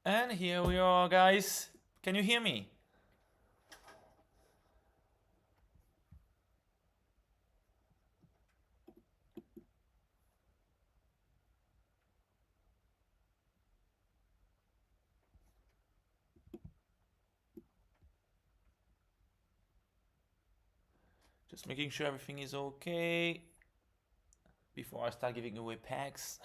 And here we are, guys. Can you hear me? Just making sure everything is okay before I start giving away packs.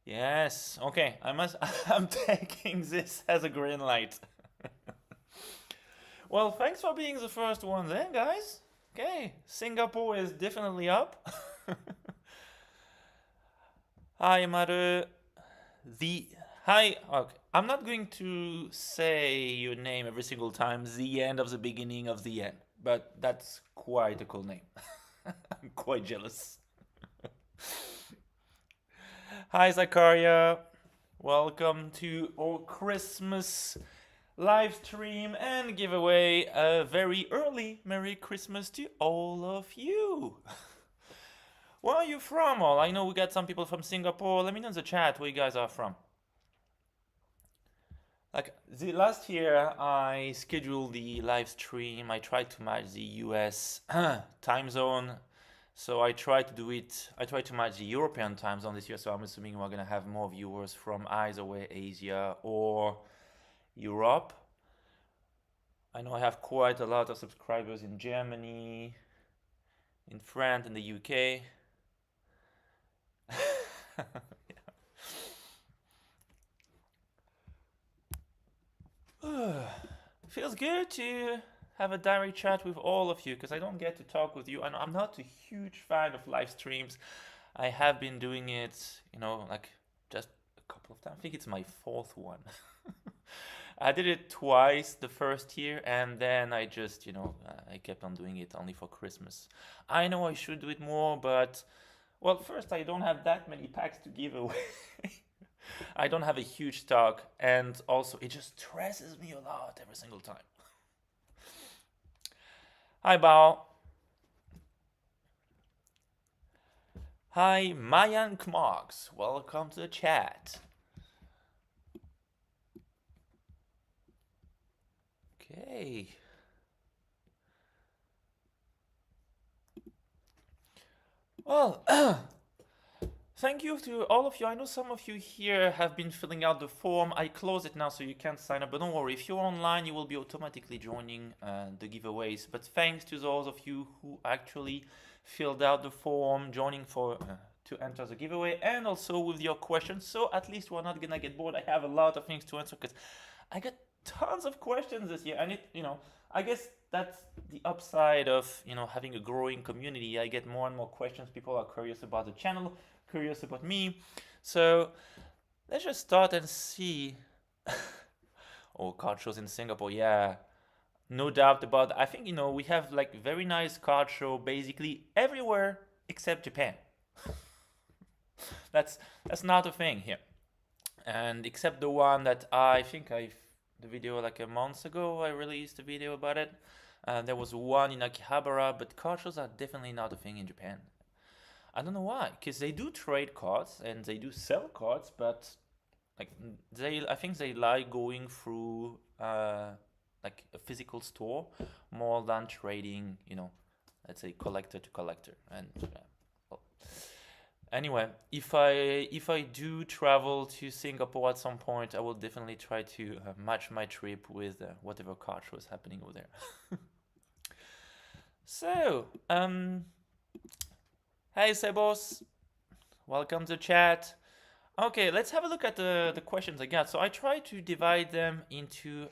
Yes, okay. I'm taking this as a green light. Well, thanks for being the first one then, guys. Okay, Singapore is definitely up. Hi, Maru. The Hi. Okay, I'm not going to say your name every single time. The end of the beginning of the end, but that's quite a cool name. I'm quite jealous. Hi, Zakaria. Welcome to our Christmas live stream and giveaway. A very early Merry Christmas to all of you. Where are you from, all? I know we got some people from Singapore. Let me know in the chat where you guys are from. Like the last year, I scheduled the live stream. I tried to match the US time zone. So I tried to do it. I tried to match the European time zone this year. So I'm assuming we're gonna have more viewers from either way, Asia or Europe. I know I have quite a lot of subscribers in Germany, in France, in the UK. Feels good to have a direct chat with all of you because I don't get to talk with you. And I'm not a huge fan of live streams. I have been doing it, like just a couple of times. I think it's my fourth one. I did it twice the first year, and then I just, I kept on doing it only for Christmas. I know I should do it more, but well, first, I don't have that many packs to give away. I don't have a huge stock, and also it just stresses me a lot every single time. Hi, Bao. Hi, Mayank Marks. Welcome to the chat. Okay. Well, thank you to all of you. I know some of you here have been filling out the form. I close it now so you can't sign up, but don't worry. If you're online, you will be automatically joining the giveaways. But thanks to those of you who actually filled out the form, joining for to enter the giveaway, and also with your questions. So at least we're not gonna get bored. I have a lot of things to answer because I got tons of questions this year, and I guess that's the upside of having a growing community. I get more and more questions. People are curious about the channel, curious about me. So let's just start and see. Oh, card shows in Singapore, yeah, no doubt about that. I think we have like very nice card show basically everywhere except Japan. That's not a thing here, and except the one that I think the video like a month ago I released a video about it. There was one in Akihabara, but card shows are definitely not a thing in Japan. I don't know why, because they do trade cards and they do sell cards, but like I think they like going through like a physical store more than trading, let's say collector to collector. And well, anyway, if I do travel to Singapore at some point, I will definitely try to match my trip with whatever card show is happening over there. So, hey Sebos, welcome to chat. Okay, let's have a look at the questions I got. So I try to divide them into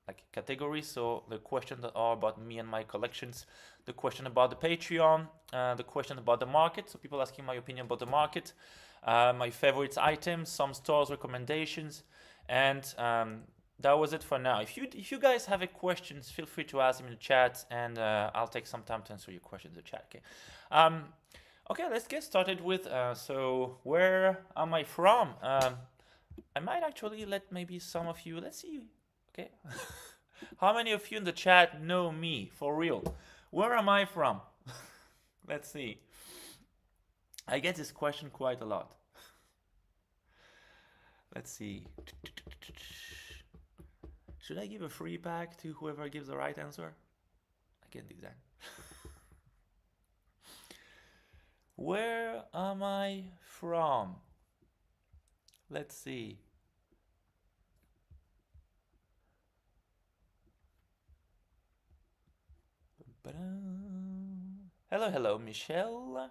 like categories. So the questions that are about me and my collections, the question about the Patreon, the question about the market. So people asking my opinion about the market, my favorite items, some stores recommendations, and that was it for now. If you guys have any questions, feel free to ask them in the chat, and I'll take some time to answer your questions in the chat. Okay. Okay, let's get started with, so where am I from? I might actually let maybe some of you, let's see, okay. How many of you in the chat know me, for real? Where am I from? Let's see. I get this question quite a lot. Let's see. Should I give a free pack to whoever gives the right answer? I can do that. Where am I from? Let's see. Hello, hello, Michelle.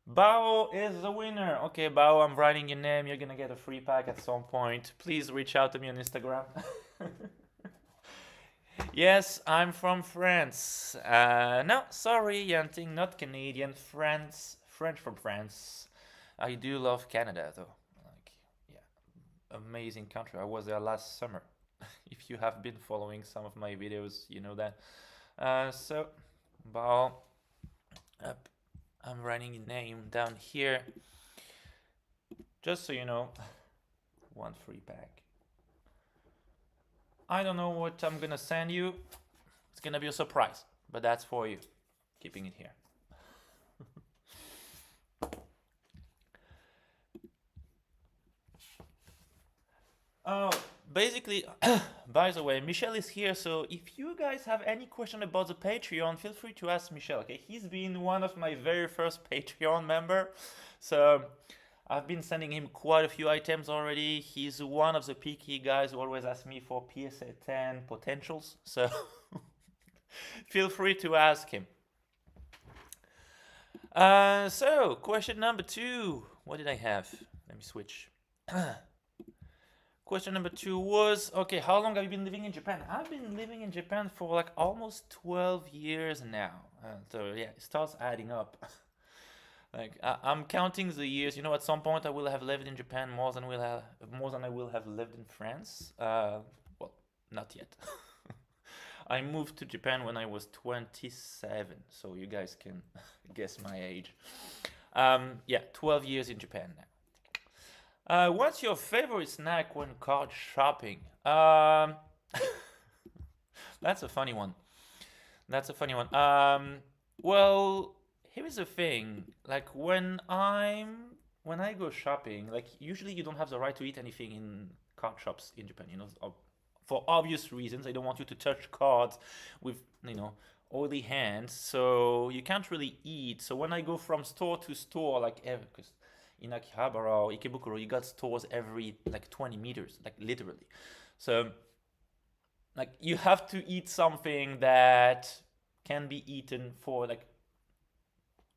Bao is the winner. Okay, Bao, I'm writing your name. You're gonna get a free pack at some point. Please reach out to me on Instagram. Yes, I'm from France. No, sorry, Yanting, not Canadian. France, French from France. I do love Canada though. Like, yeah, amazing country. I was there last summer. If you have been following some of my videos, you know that. So, Bao, up. I'm writing your name down here. Just so you know, one free pack. I don't know what I'm gonna send you. It's gonna be a surprise, but that's for you. Keeping it here. Oh, basically, by the way, Michelle is here, so if you guys have any question about the Patreon, feel free to ask Michelle, okay? He's been one of my very first Patreon member, so I've been sending him quite a few items already. He's one of the picky guys who always ask me for PSA 10 potentials, so feel free to ask him. So, question number 2. What did I have? Let me switch. Question number 2 was, okay, how long have you been living in Japan? I've been living in Japan for like almost 12 years now. So yeah, it starts adding up. Like I'm counting the years. You know, at some point I will have lived in Japan more than I will have lived in France. Well, not yet. I moved to Japan when I was 27, so you guys can guess my age. Yeah, 12 years in Japan now. What's your favorite snack when card shopping? That's a funny one. That's a funny one. Well, here is the thing. Like when I go shopping, like usually you don't have the right to eat anything in card shops in Japan. You know, for obvious reasons. I don't want you to touch cards with oily hands, so you can't really eat. So when I go from store to store, like because in Akihabara or Ikebukuro, you got stores every like 20 meters, like literally. So like you have to eat something that can be eaten for like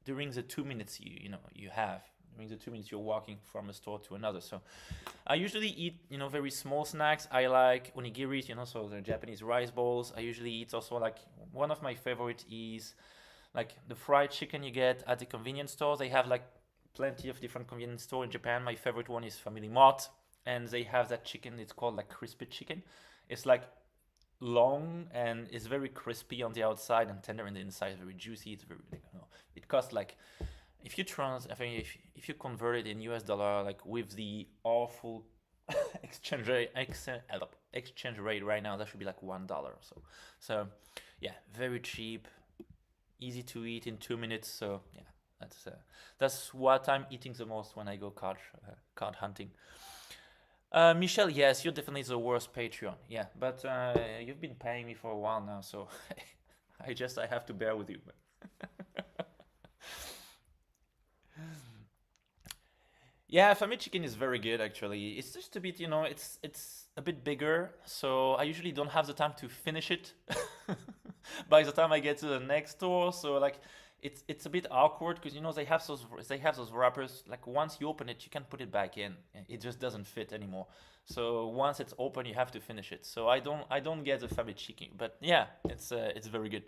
during the 2 minutes you have during the 2 minutes you're walking from a store to another. So I usually eat very small snacks. I like onigiris, so the Japanese rice balls. I usually eat also like one of my favorite is like the fried chicken you get at the convenience stores. They have like plenty of different convenience stores in Japan. My favorite one is Family Mart, and they have that chicken. It's called like crispy chicken. It's like long and it's very crispy on the outside and tender on the inside. It's very juicy. It's very it costs like if you I think if you convert it in US dollar, like with the awful exchange rate right now, that should be like $1 or so. So yeah, very cheap, easy to eat in 2 minutes. So yeah, that's what I'm eating the most when I go card hunting. Michelle, yes, you're definitely the worst Patreon. Yeah, but you've been paying me for a while now, so I have to bear with you. Yeah, Family Chicken is very good actually. It's just a bit, it's a bit bigger, so I usually don't have the time to finish it by the time I get to the next store. So like it's a bit awkward because they have those wrappers. Like once you open it, you can put it back in. It just doesn't fit anymore. So once it's open, you have to finish it. So I don't get the Family Chicken, but yeah, it's very good.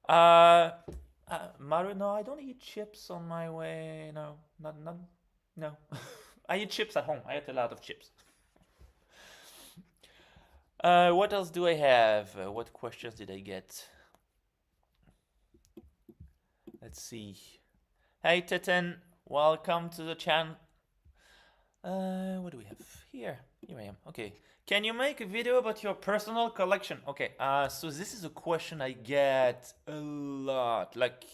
Uh, Mario, no, I don't eat chips on my way. No, not, no. I eat chips at home. I eat a lot of chips. What else do I have? What questions did I get? Let's see. Hey, Teten, welcome to the channel. What do we have here? Here I am. Okay. Can you make a video about your personal collection? Okay. So this is a question I get a lot. Like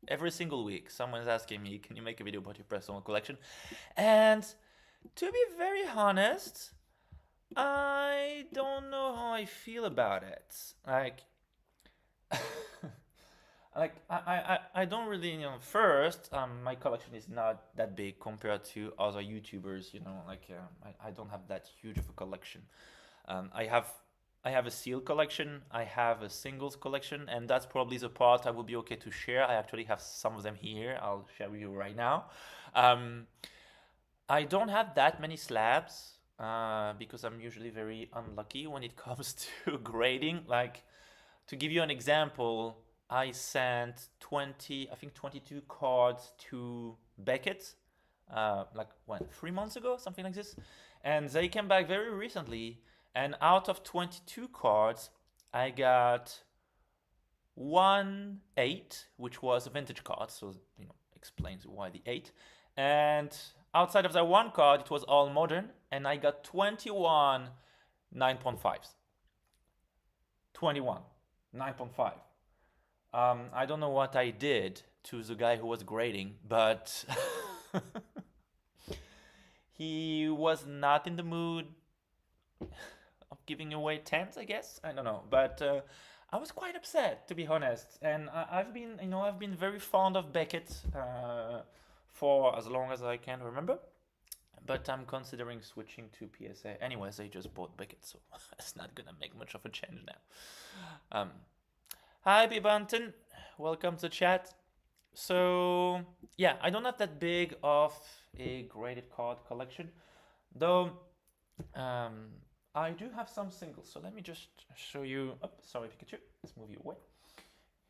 every single week, someone's asking me, "Can you make a video about your personal collection?" And to be very honest, I don't know how I feel about it. I don't really, first, my collection is not that big compared to other YouTubers, I don't have that huge of a collection. Um, I have I have a seal collection, I have a singles collection, and that's probably the part I will be okay to share. I actually have some of them here. I'll share with you right now. Um, I don't have that many slabs because I'm usually very unlucky when it comes to grading. Like, to give you an example, I sent 20, I think 22 cards to Beckett, like when 3 months ago, something like this. And they came back very recently. And out of 22 cards, I got one eight, which was a vintage card. So, explains why the eight. And outside of that one card, it was all modern. And I got 21 9.5s. 21 9.5. I don't know what I did to the guy who was grading, but he was not in the mood of giving away tens, I guess. I don't know, but I was quite upset, to be honest. And I've been very fond of Beckett for as long as I can remember. But I'm considering switching to PSA. Anyways, I just bought Beckett, so it's not gonna make much of a change now. Hi, Bibanton. Welcome to chat. So, yeah, I don't have that big of a graded card collection, though um, I do have some singles. So let me just show you. Oh, sorry, Pikachu. Let's move you away.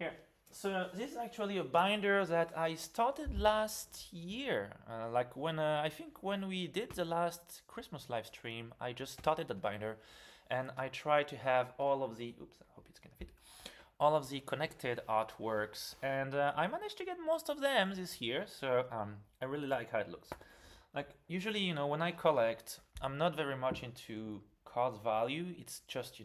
Here. So this is actually a binder that I started last year. Like I think when we did the last Christmas live stream, I just started that binder, and I tried to have all of the. Oops, I hope it's gonna fit. All of the connected artworks, and I managed to get most of them this year. So I really like how it looks. Like usually, when I collect, I'm not very much into cards value. It's just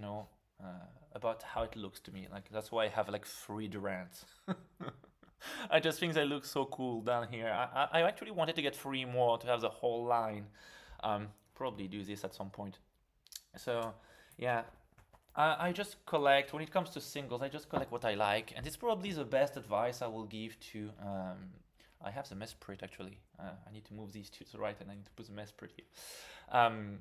about how it looks to me. Like that's why I have like 3 Durants. I just think they look so cool down here. I actually wanted to get 3 more to have the whole line. Probably do this at some point. So yeah, I just collect, when it comes to singles, I just collect what I like, and it's probably the best advice I will give to. I have the Mesprit actually. I need to move these two to the right, and I need to put the Mesprit here. Um,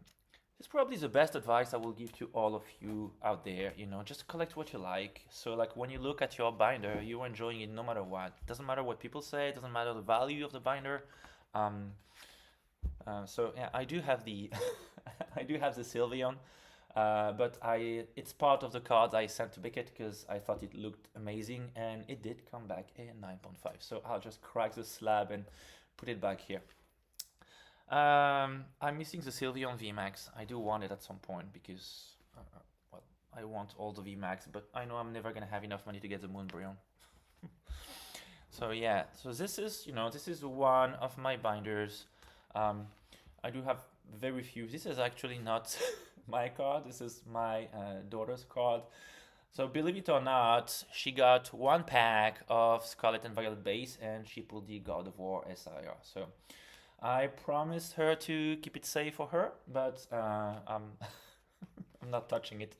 it's probably the best advice I will give to all of you out there. Just collect what you like. So, like, when you look at your binder, you're enjoying it no matter what. Doesn't matter what people say. Doesn't matter the value of the binder. Um, so yeah, I do have the, I do have the Sylveon. But it's part of the cards I sent to Beckett because I thought it looked amazing, and it did come back a 9.5. So I'll just crack the slab and put it back here. I'm missing the Sylveon VMAX. I do want it at some point because, well, I want all the VMAX, but I know I'm never gonna have enough money to get the Moonbryon. So yeah, so this is one of my binders. I do have very few. This is actually not my card. This is my daughter's card. So believe it or not, she got 1 pack of Scarlet and Violet base, and she pulled the God of War SIR. So I promised her to keep it safe for her, but I'm I'm not touching it.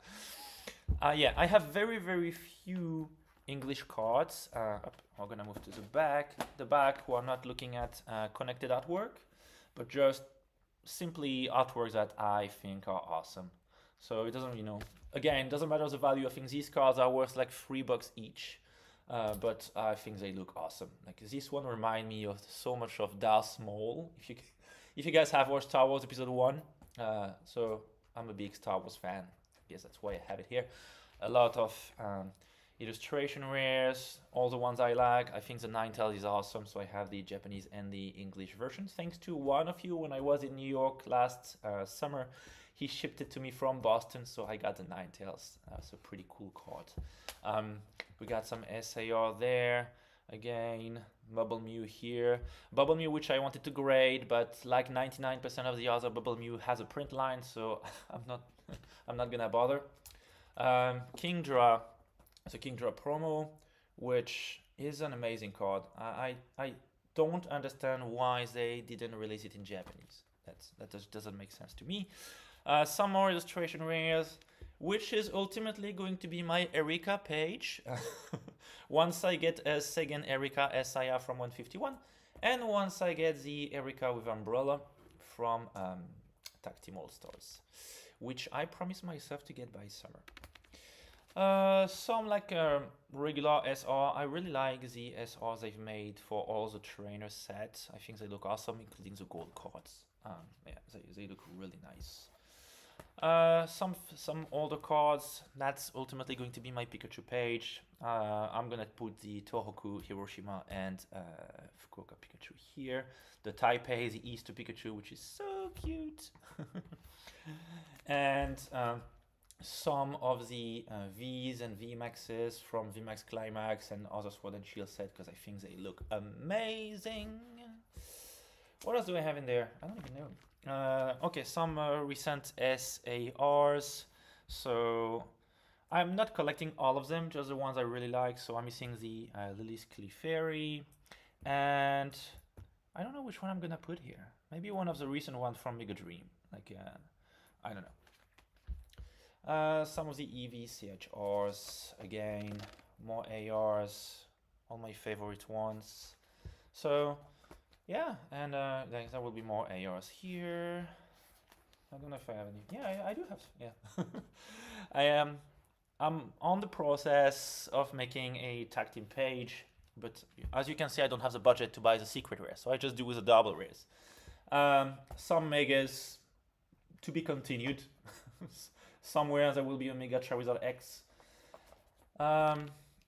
Yeah, I have very very few English cards. We're gonna move to the back. The back, who are not looking at connected artwork, but just simply artworks that I think are awesome. So it doesn't, again, it doesn't matter the value. I think these cards are worth like $3 each, but I think they look awesome. Like this one remind me of so much of Darth Maul. If you guys have watched Star Wars Episode 1, so I'm a big Star Wars fan. I guess that's why I have it here. A lot of illustration rares, all the ones I like. I think the Ninetales is awesome, so I have the Japanese and the English versions. Thanks to one of you when I was in New York last summer, he shipped it to me from Boston, so I got the Ninetales. That's a pretty cool card. We got some SAR there. Again, Bubble Mew here. Bubble Mew, which I wanted to grade, but like 99% of the other Bubble Mew has a print line, so I'm not gonna bother. Kingdra, it's a Kingdra promo, which is an amazing card. I don't understand why they didn't release it in Japanese. That just doesn't make sense to me. Some more illustration rares, which is ultimately going to be my Erika page. Once I get a Segen Erika SIR from 151, and once I get the Erika with Umbrella from Tag Team All Stars, which I promise myself to get by summer. Some like regular SR. I really like the SRs they've made for all the trainer sets. I think they look awesome, including the gold cards. Yeah, they look really nice. Some older cards. That's ultimately going to be my Pikachu page. I'm gonna put the Tohoku, Hiroshima, and Fukuoka Pikachu here. The Taipei, the Easter Pikachu, which is so cute. And some of the V's and VMAXs from VMAX Climax and other Sword and Shield set, because I think they look amazing. What else do I have in there? I don't even know. Okay, some recent SARs. So I'm not collecting all of them, just the ones I really like. So I'm missing the Lily's Clefairy, and I don't know which one I'm gonna put here. Maybe one of the recent ones from Mega Dream. Like I don't know. Some of the EV CHRs again, more ARs, all my favorite ones. So yeah, and there will be more ARs here. I don't know if I have any. Yeah, I do have. Yeah, I'm on the process of making a tag team page, but as you can see, I don't have the budget to buy the secret rares, so I just do with the double rares. Some megas to be continued. Somewhere there will be a Mega Charizard X.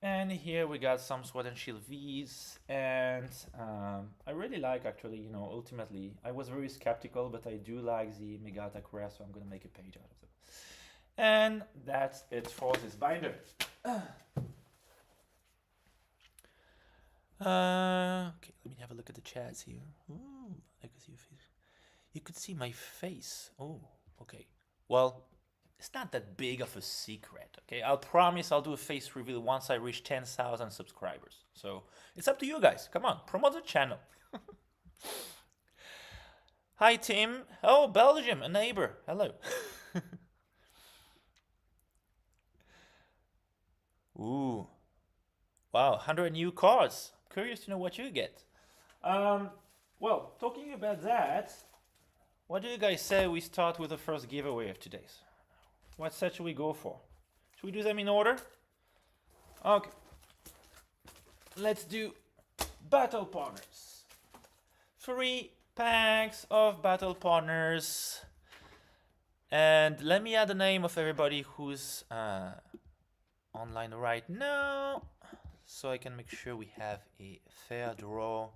And here we got some Sword and Shield V's, and I really like, actually, ultimately, I was very skeptical, but I do like the Mega Attack rare, so I'm gonna make a page out of them. And that's it for this binder. Okay, let me have a look at the chats here. Ooh, I could see your face. You could see my face. Oh, okay. Well, it's not that big of a secret, okay? I'll promise I'll do a face reveal once I reach 10,000 subscribers. So it's up to you guys. Come on, promote the channel. Hi, Tim. Oh, Belgium, a neighbor. Hello. Ooh. Wow, 100 new cards. Curious to know what you get. Well, talking about that, what do you guys say we start with the first giveaway of today's? What set should we go for? Should we do them in order? Okay. Let's do Battle Partners. 3 packs of Battle Partners. And let me add the name of everybody who's online right now, so I can make sure we have a fair draw.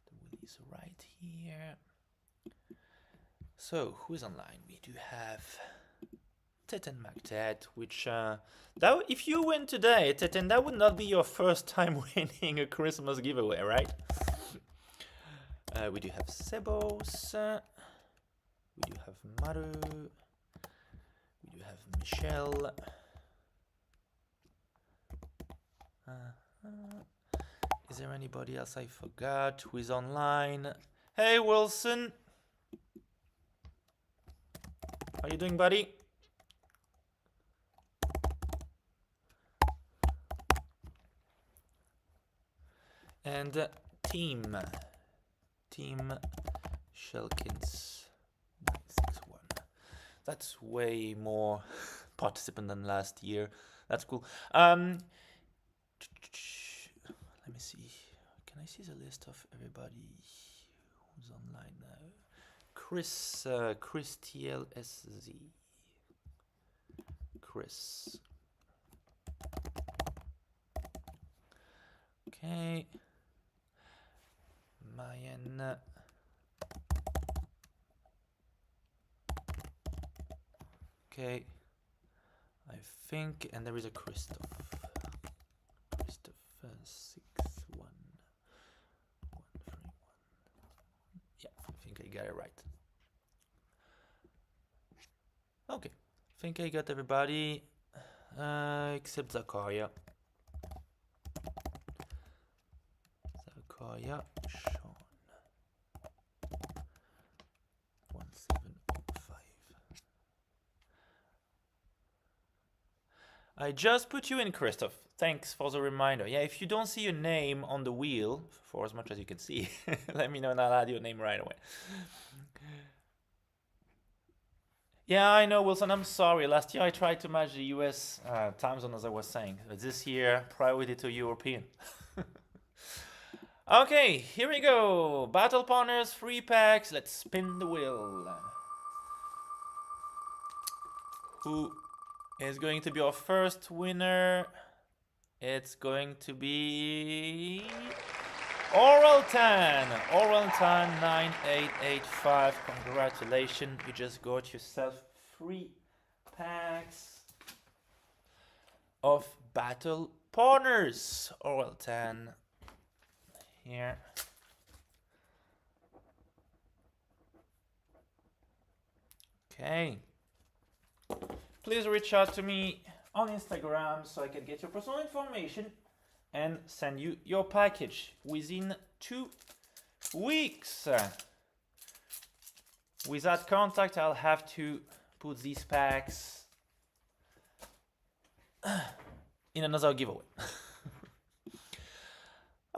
The wheel is right here. So, who's online? We do have Teten Magtet, which, if you win today, Teten, that would not be your first time winning a Christmas giveaway, right? We do have Sebos, we do have Maru, we do have Michelle, is there anybody else I forgot who is online? Hey Wilson, how you doing, buddy? And Team Shelkins 961. That's way more participant than last year. That's cool. Let me see. Can I see the list of everybody who's online now? Chris TLSZ. Chris. Okay. Mayan. Okay. I think, and there is a Christoph. Christoph 61. got it right. Okay, I think I got everybody except Zakaria. Zakaria, Sean. 1705. I just put you in, Christoph. Thanks for the reminder. Yeah, if you don't see your name on the wheel, for as much as you can see, let me know and I'll add your name right away. Yeah, I know, Wilson. I'm sorry. Last year I tried to match the US time zone, as I was saying. But this year, priority to European. Okay, here we go. Battle Partners, 3 packs. Let's spin the wheel. Who is going to be our first winner? It's going to be Oreltan. Oreltan 9885. Congratulations. You just got yourself 3 packs of Battle Partners. Oreltan. Here. Okay. Please reach out to me on Instagram so I can get your personal information and send you your package within 2 weeks. With that contact, I'll have to put these packs in another giveaway.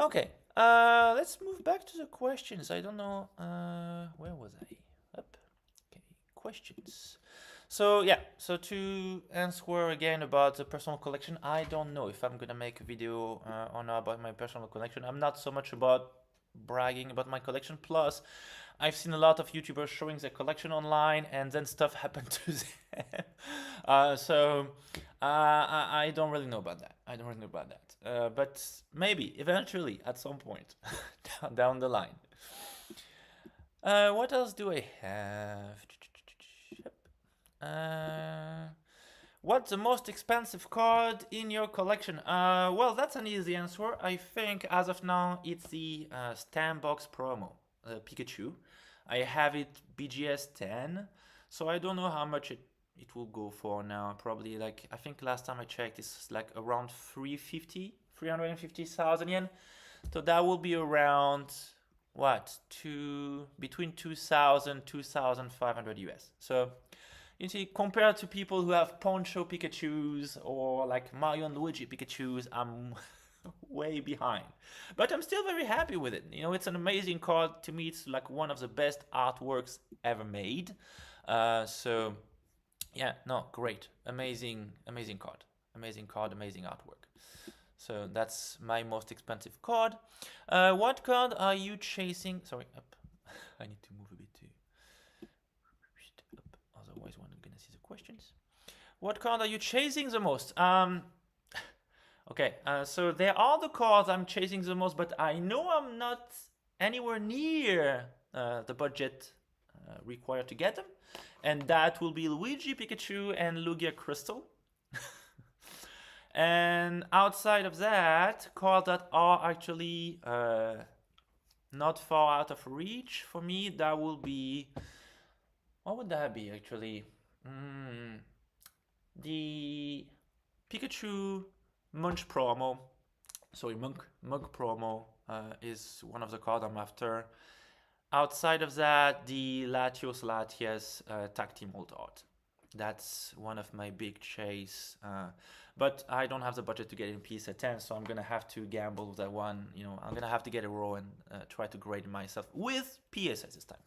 Okay, let's move back to the questions. I don't know, where was I? Up. Okay, questions. So yeah, so to answer again about the personal collection, I don't know if I'm gonna make a video or not about my personal collection. I'm not so much about bragging about my collection. Plus, I've seen a lot of YouTubers showing their collection online and then stuff happened to them. So I don't really know about that. I don't really know about that. But maybe eventually at some point down the line. What else do I have? What's the most expensive card in your collection? Well, that's an easy answer. I think as of now it's the Stambox promo, Pikachu. I have it BGS 10, so I don't know how much it will go for now. Probably like, I think last time I checked it's like around 350,000 yen. So that will be around what, between 2,000 2,500 US. So you see, compared to people who have Poncho Pikachus or like Mario and Luigi Pikachus, I'm way behind. But I'm still very happy with it. You know, it's an amazing card. To me, it's like one of the best artworks ever made. So, yeah, no, great. Amazing card. Amazing card, amazing artwork. So that's my most expensive card. What card are you chasing? Sorry, up. I need to move a bit too. Otherwise, one is gonna see the questions. What card are you chasing the most? Okay, so there are the cards I'm chasing the most, but I know I'm not anywhere near the budget required to get them, and that will be Luigi Pikachu and Lugia Crystal. And outside of that, cards that are actually not far out of reach for me, that will be, what would that be actually? The Pikachu Munch promo. Sorry, Mug promo is one of the cards I'm after. Outside of that, the Latios Latias tag team alt art. That's one of my big chase. But I don't have the budget to get in PSA 10, so I'm gonna have to gamble with that one. You know, I'm gonna have to get a row and try to grade myself with PSA this time.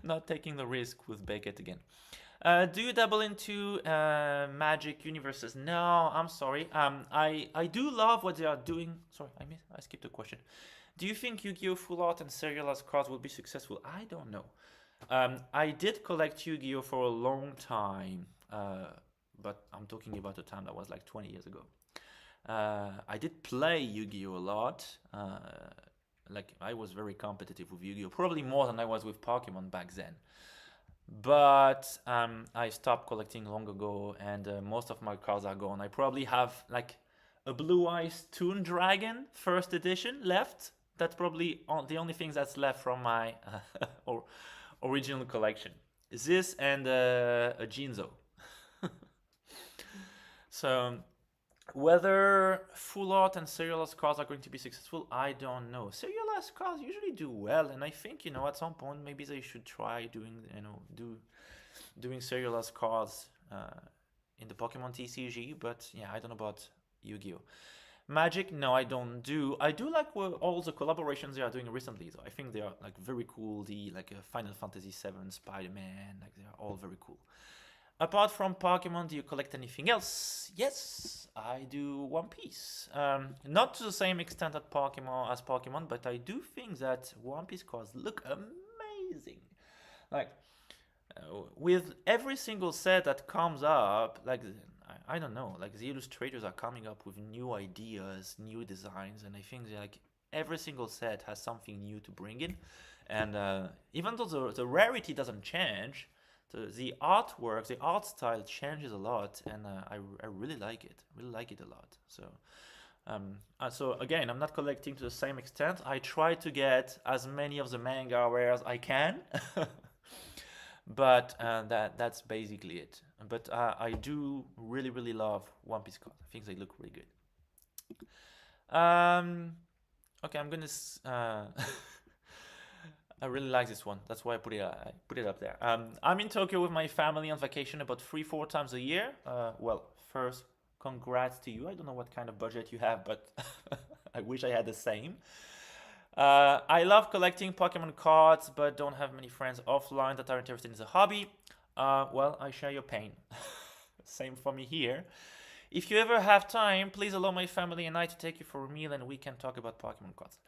Not taking the risk with Beckett again. Do you dabble into Magic universes? No, I'm sorry. I do love what they are doing. Sorry, I skipped a question. Do you think Yu-Gi-Oh! Full Art and serialized cards will be successful? I don't know. I did collect Yu-Gi-Oh! For a long time, but I'm talking about a time that was like 20 years ago. I did play Yu-Gi-Oh! A lot. Like, I was very competitive with Yu-Gi-Oh! Probably more than I was with Pokemon back then. But I stopped collecting long ago, and most of my cards are gone. I probably have like a Blue Eyes Toon Dragon first edition left, That's probably the only things that's left from my or original collection. This and a Jinzo. So whether full art and serialized cards are going to be successful, I don't know. Serialized cards usually do well, and I think at some point maybe they should try doing serialized cards in the Pokemon TCG. But yeah, I don't know about Yu-Gi-Oh! Magic, no, I don't do. I do like all the collaborations they are doing recently, though. I think they are like very cool. The Final Fantasy VII, Spider-Man, like they are all very cool. Apart from Pokemon, do you collect anything else? Yes, I do One Piece. Not to the same extent as Pokemon, but I do think that One Piece cards look amazing. Like with every single set that comes up, like I don't know, like the illustrators are coming up with new ideas, new designs, and I think like every single set has something new to bring in. And even though the rarity doesn't change, the artwork, the art style changes a lot, and I really like it. Really like it a lot. So again, I'm not collecting to the same extent. I try to get as many of the manga rares I can, but that's basically it. But I do really love One Piece cards. I think they look really good. Okay, I'm gonna. I really like this one. That's why I put it up there. I'm in Tokyo with my family on vacation about 3-4 times a year. Well, first, congrats to you. I don't know what kind of budget you have, but I wish I had the same. I love collecting Pokemon cards, but don't have many friends offline that are interested in the hobby. Well, I share your pain. Same for me here. If you ever have time, please allow my family and I to take you for a meal and we can talk about Pokemon cards.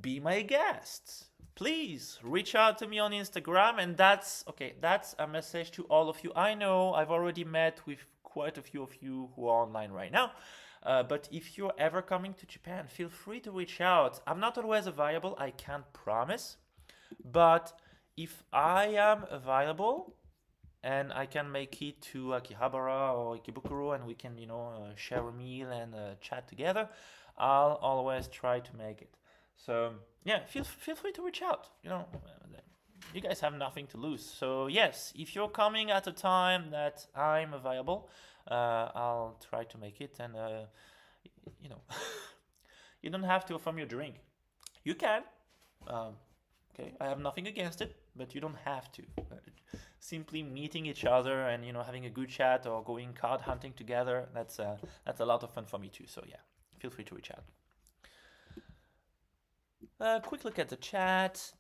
Be my guest. Please reach out to me on Instagram, and that's a message to all of you. I know I've already met with quite a few of you who are online right now, but if you're ever coming to Japan, feel free to reach out. I'm not always available, I can't promise, but if I am available and I can make it to Akihabara or Ikebukuro and we can share a meal and chat together, I'll always try to make it. So yeah, feel free to reach out. You guys have nothing to lose. So yes, if you're coming at a time that I'm available, I'll try to make it. And you don't have to offer me a drink. You can. Okay, I have nothing against it, but you don't have to. Simply meeting each other and having a good chat or going card hunting together, that's a lot of fun for me too. So yeah, feel free to reach out. Quick look at the chat.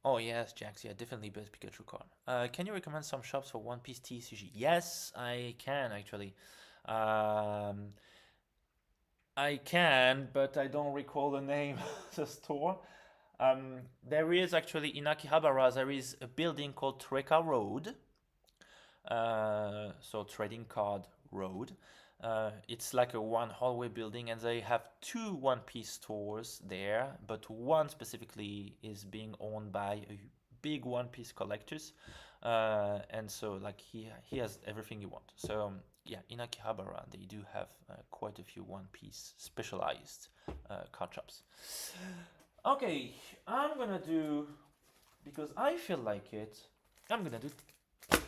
Oh yes, Jax, yeah, definitely best Pikachu card. Can you recommend some shops for One Piece TCG? Yes, I can actually. I can, but I don't recall the name of the store. There is actually in Akihabara, there is a building called Treka Road. So Trading Card Road. It's like a one hallway building, and they have 2 One Piece stores there, but one specifically is being owned by a big One Piece collectors, and so like he has everything you want. So yeah, in Akihabara they do have quite a few One Piece specialized card shops. Okay, I'm gonna do, because I feel like it, I'm gonna do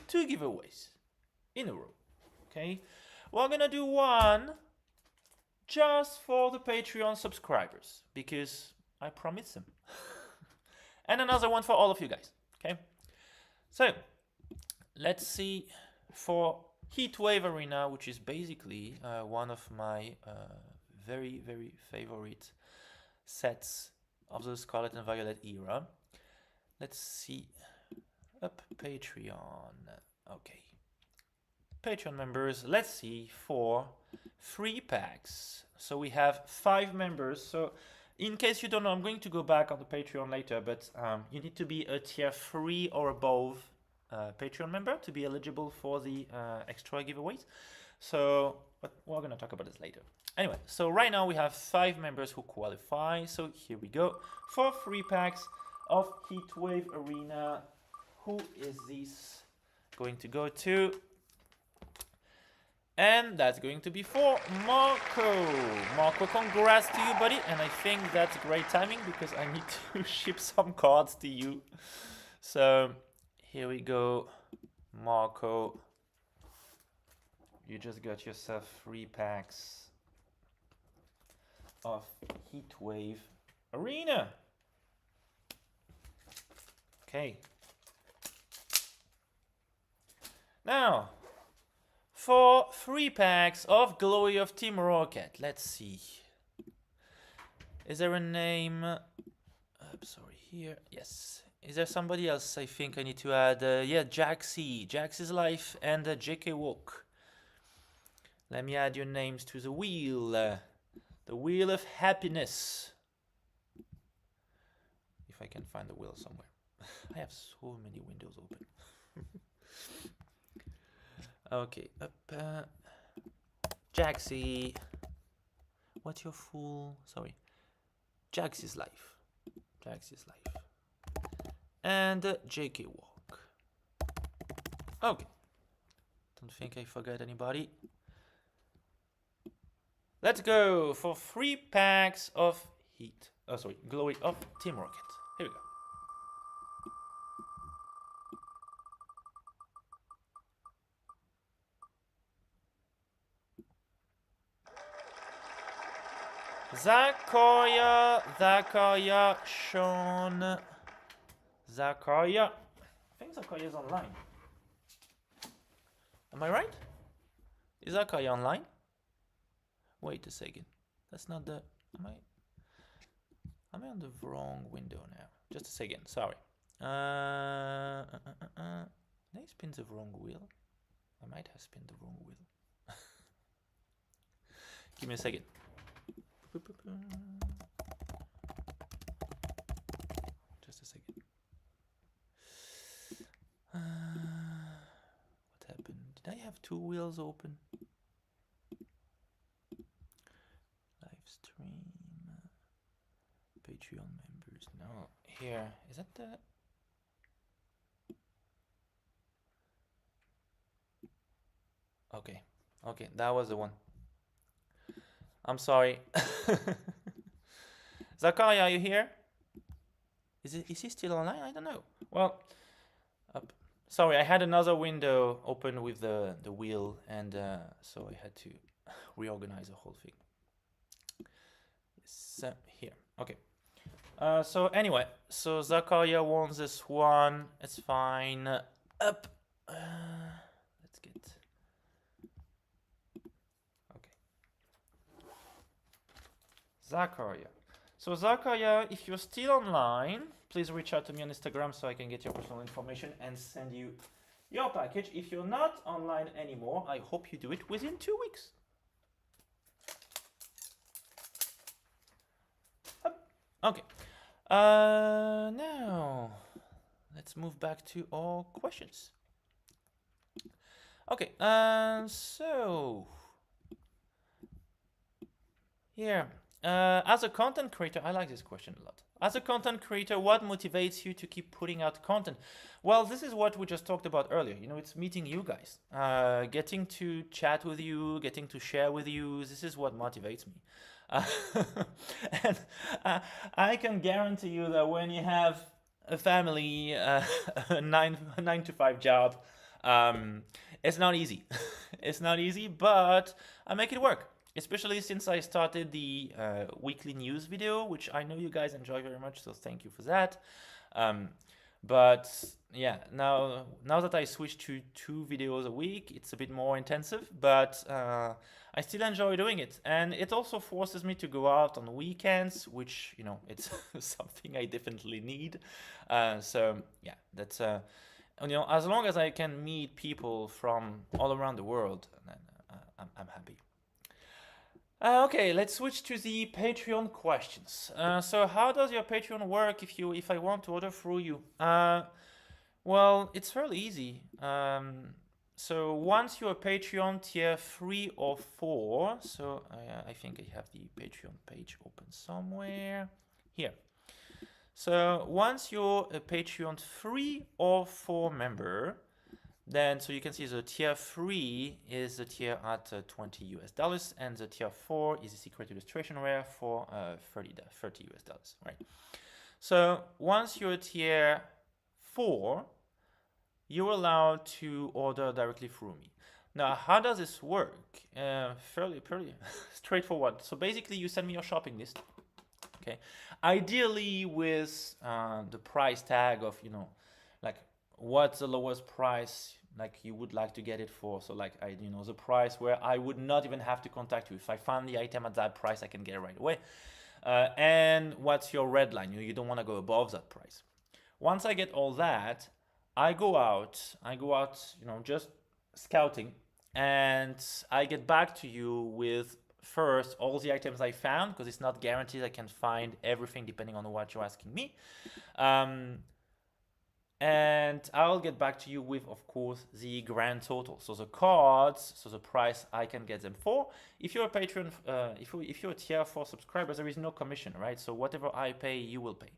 2 giveaways in a row. Okay. We're gonna do one just for the Patreon subscribers, because I promised them. And another one for all of you guys, okay? So, let's see for Heatwave Arena, which is basically one of my very favorite sets of the Scarlet and Violet era. Let's see, up Patreon, okay. Patreon members, let's see, for 3 packs. So we have 5 members. So in case you don't know, I'm going to go back on the Patreon later, but you need to be a tier 3 or above Patreon member to be eligible for the extra giveaways. So but we're going to talk about this later. Anyway, so right now we have 5 members who qualify. So here we go. For 3 packs of Heatwave Arena. Who is this going to go to? And that's going to be for Marco. Marco, congrats to you, buddy. And I think that's great timing because I need to ship some cards to you. So here we go, Marco. You just got yourself 3 packs of Heatwave Arena. Okay. Now, for 3 packs of Glory of Team Rocket. Let's see. Is there a name? Sorry, here. Yes. Is there somebody else I think I need to add? Yeah, Jaxie. Jaxie's Life and JK Walk. Let me add your names to the wheel. The Wheel of Happiness. If I can find the wheel somewhere. I have so many windows open. Okay, up. Jaxie. What's your full? Sorry. Jaxie's Life. Jaxie's Life. And JK Walk. Okay. Don't think I forgot anybody. Let's go for 3 packs of Heat. Oh, sorry, Glory of Team Rocket. Here we go. Zakaria, Sean, Zakaria. I think Zakaria's online. Am I right? Is Zakaria online? Wait a second. That's not the. Am I on the wrong window now? Just a second. Sorry. Did I spin the wrong wheel? I might have spun the wrong wheel. Give me a second. Just a second. What happened? Did I have 2 wheels open? Live stream. Patreon members. No. Here. Is that the... Okay. Okay. That was the one. I'm sorry. Zakaria, are you here? Is he still online? I don't know. Well, sorry, I had another window open with the wheel, and so I had to reorganize the whole thing. So here, okay. So anyway, so Zakaria wants this one. It's fine. Up. Let's get. Okay. Zakaria. So Zakaria, if you're still online, please reach out to me on Instagram so I can get your personal information and send you your package. If you're not online anymore, I hope you do it within 2 weeks. Okay. Now, let's move back to our questions. Okay, so here. As a content creator, I like this question a lot. As a content creator, what motivates you to keep putting out content? Well, this is what we just talked about earlier. You know, it's meeting you guys, getting to chat with you, getting to share with you. This is what motivates me. And I can guarantee you that when you have a family, a 9 to 5 job, it's not easy. It's not easy, but I make it work. Especially since I started the weekly news video, which I know you guys enjoy very much, so thank you for that. But yeah, now that I switched to 2 videos a week, it's a bit more intensive, but I still enjoy doing it. And it also forces me to go out on weekends, which, you know, it's something I definitely need. So yeah, that's, you know, as long as I can meet people from all around the world, then I'm happy. Okay, let's switch to the Patreon questions. So how does your Patreon work if I want to order through you? Well, it's fairly easy. So once you're a Patreon tier 3 or 4, so I think I have the Patreon page open somewhere. Here. So once you're a Patreon 3 or 4 member, Then, so you can see the tier 3 is the tier at $20 US, and the tier 4 is a secret illustration rare for $30 US, right? So once you're tier 4, you're allowed to order directly through me. Now, how does this work? Fairly straightforward. So basically, you send me your shopping list. Okay, ideally with the price tag of, you know, like what's the lowest price like you would like to get it for. So like you know, the price where I would not even have to contact you. If I find the item at that price, I can get it right away. And what's your red line? You don't want to go above that price. Once I get all that, I go out, you know, just scouting, and I get back to you with first all the items I found, because it's not guaranteed I can find everything depending on what you're asking me. And I'll get back to you with, of course, the grand total. So the cards, so the price I can get them for. If you're a Patreon, if you're a tier 4 subscriber, there is no commission, right? So whatever I pay, you will pay.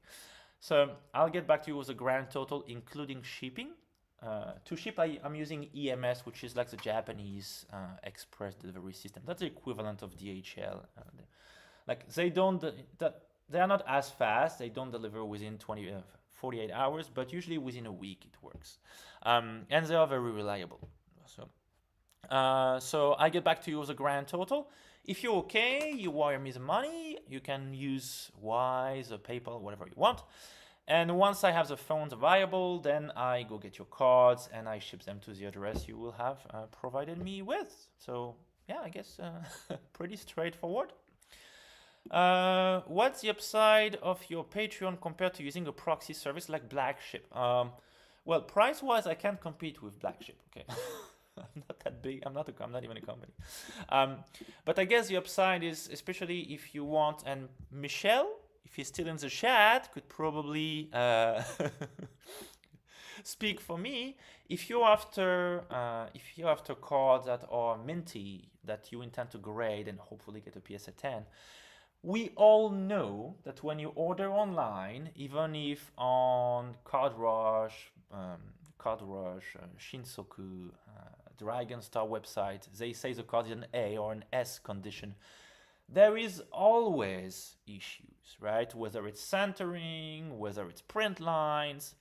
So I'll get back to you with a grand total, including shipping. To ship, I'm using EMS, which is like the Japanese express delivery system. That's the equivalent of DHL. Like they are not as fast. They don't deliver within 48 hours, but usually within a week it works. And they are very reliable. So I get back to you with a grand total. If you're okay, you wire me the money. You can use Wise or PayPal, whatever you want. And once I have the funds available, then I go get your cards and I ship them to the address you will have provided me with. So yeah, I guess pretty straightforward. What's the upside of your Patreon compared to using a proxy service like Blackship? Well, price-wise, I can't compete with Blackship. Okay, I'm not that big. I'm not even a company. But I guess the upside is, especially if you want, and Michel, if he's still in the chat, could probably speak for me. If you're after cards that are minty, that you intend to grade and hopefully get a PSA 10, we all know that when you order online, even if on Card Rush, Shinsoku, Dragon Star website, they say the card is an A or an S condition, there is always issues, right? Whether it's centering, whether it's print lines.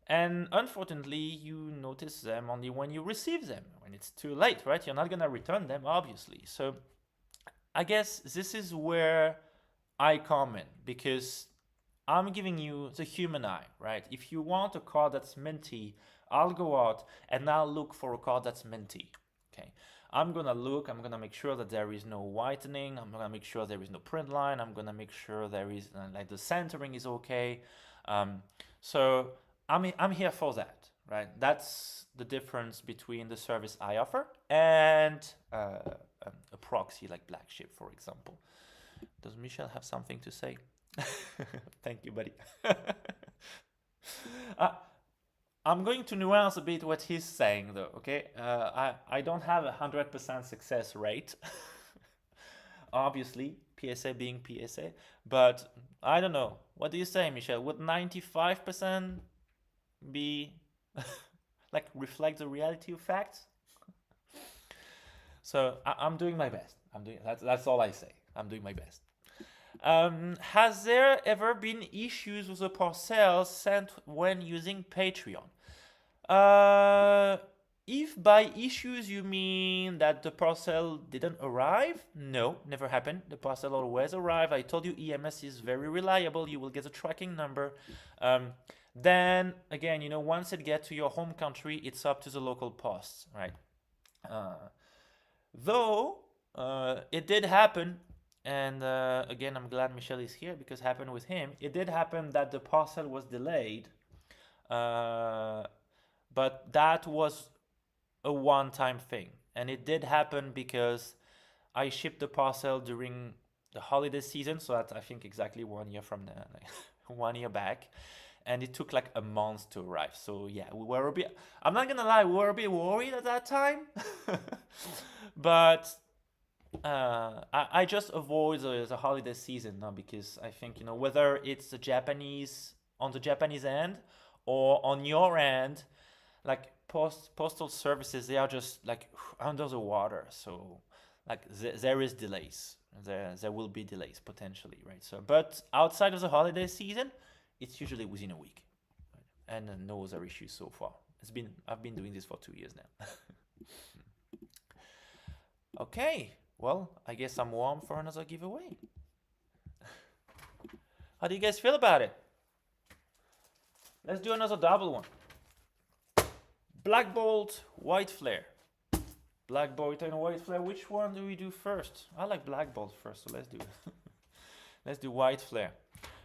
And unfortunately, you notice them only when you receive them, when it's too late, right? You're not going to return them, obviously. So I guess this is where I come in, because I'm giving you the human eye, right? If you want a card that's minty, I'll go out and I'll look for a card that's minty, okay? I'm gonna make sure that there is no whitening, I'm gonna make sure there is no print line, I'm gonna make sure there is, like, the centering is okay. So I'm here for that, right? That's the difference between the service I offer and a proxy like Blackship, for example. Does Michel have something to say? Thank you, buddy. I'm going to nuance a bit what he's saying, though, okay? I don't have 100% success rate, obviously, PSA being PSA, but I don't know. What do you say, Michel? Would 95% be, like, reflect the reality of facts? So I'm doing my best. That's all I say. I'm doing my best. Has there ever been issues with the parcels sent when using Patreon? If by issues you mean that the parcel didn't arrive, no, never happened. The parcel always arrive. I told you EMS is very reliable. You will get a tracking number. Then again, you know, once it gets to your home country, it's up to the local posts, right? Though it did happen. And again, I'm glad Michel is here, because it happened with him. It did happen that the parcel was delayed, but that was a one-time thing. And it did happen because I shipped the parcel during the holiday season, so that's, I think, exactly 1 year from now, like 1 year back. And it took like a month to arrive. So yeah, we were a bit, I'm not gonna lie, we were a bit worried at that time. But I just avoid the holiday season now, because I think, you know, whether it's on the Japanese end or on your end, like postal services, they are just like under the water. So like there is delays. There will be delays potentially, right? So, but outside of the holiday season, it's usually within a week, right? And no other issues so far. I've been doing this for 2 years now. Okay, well, I guess I'm warm for another giveaway. How do you guys feel about it? Let's do another double one. Black Bolt, White Flare. Black Bolt and White Flare. Which one do we do first? I like Black Bolt first, so let's do let's do White Flare.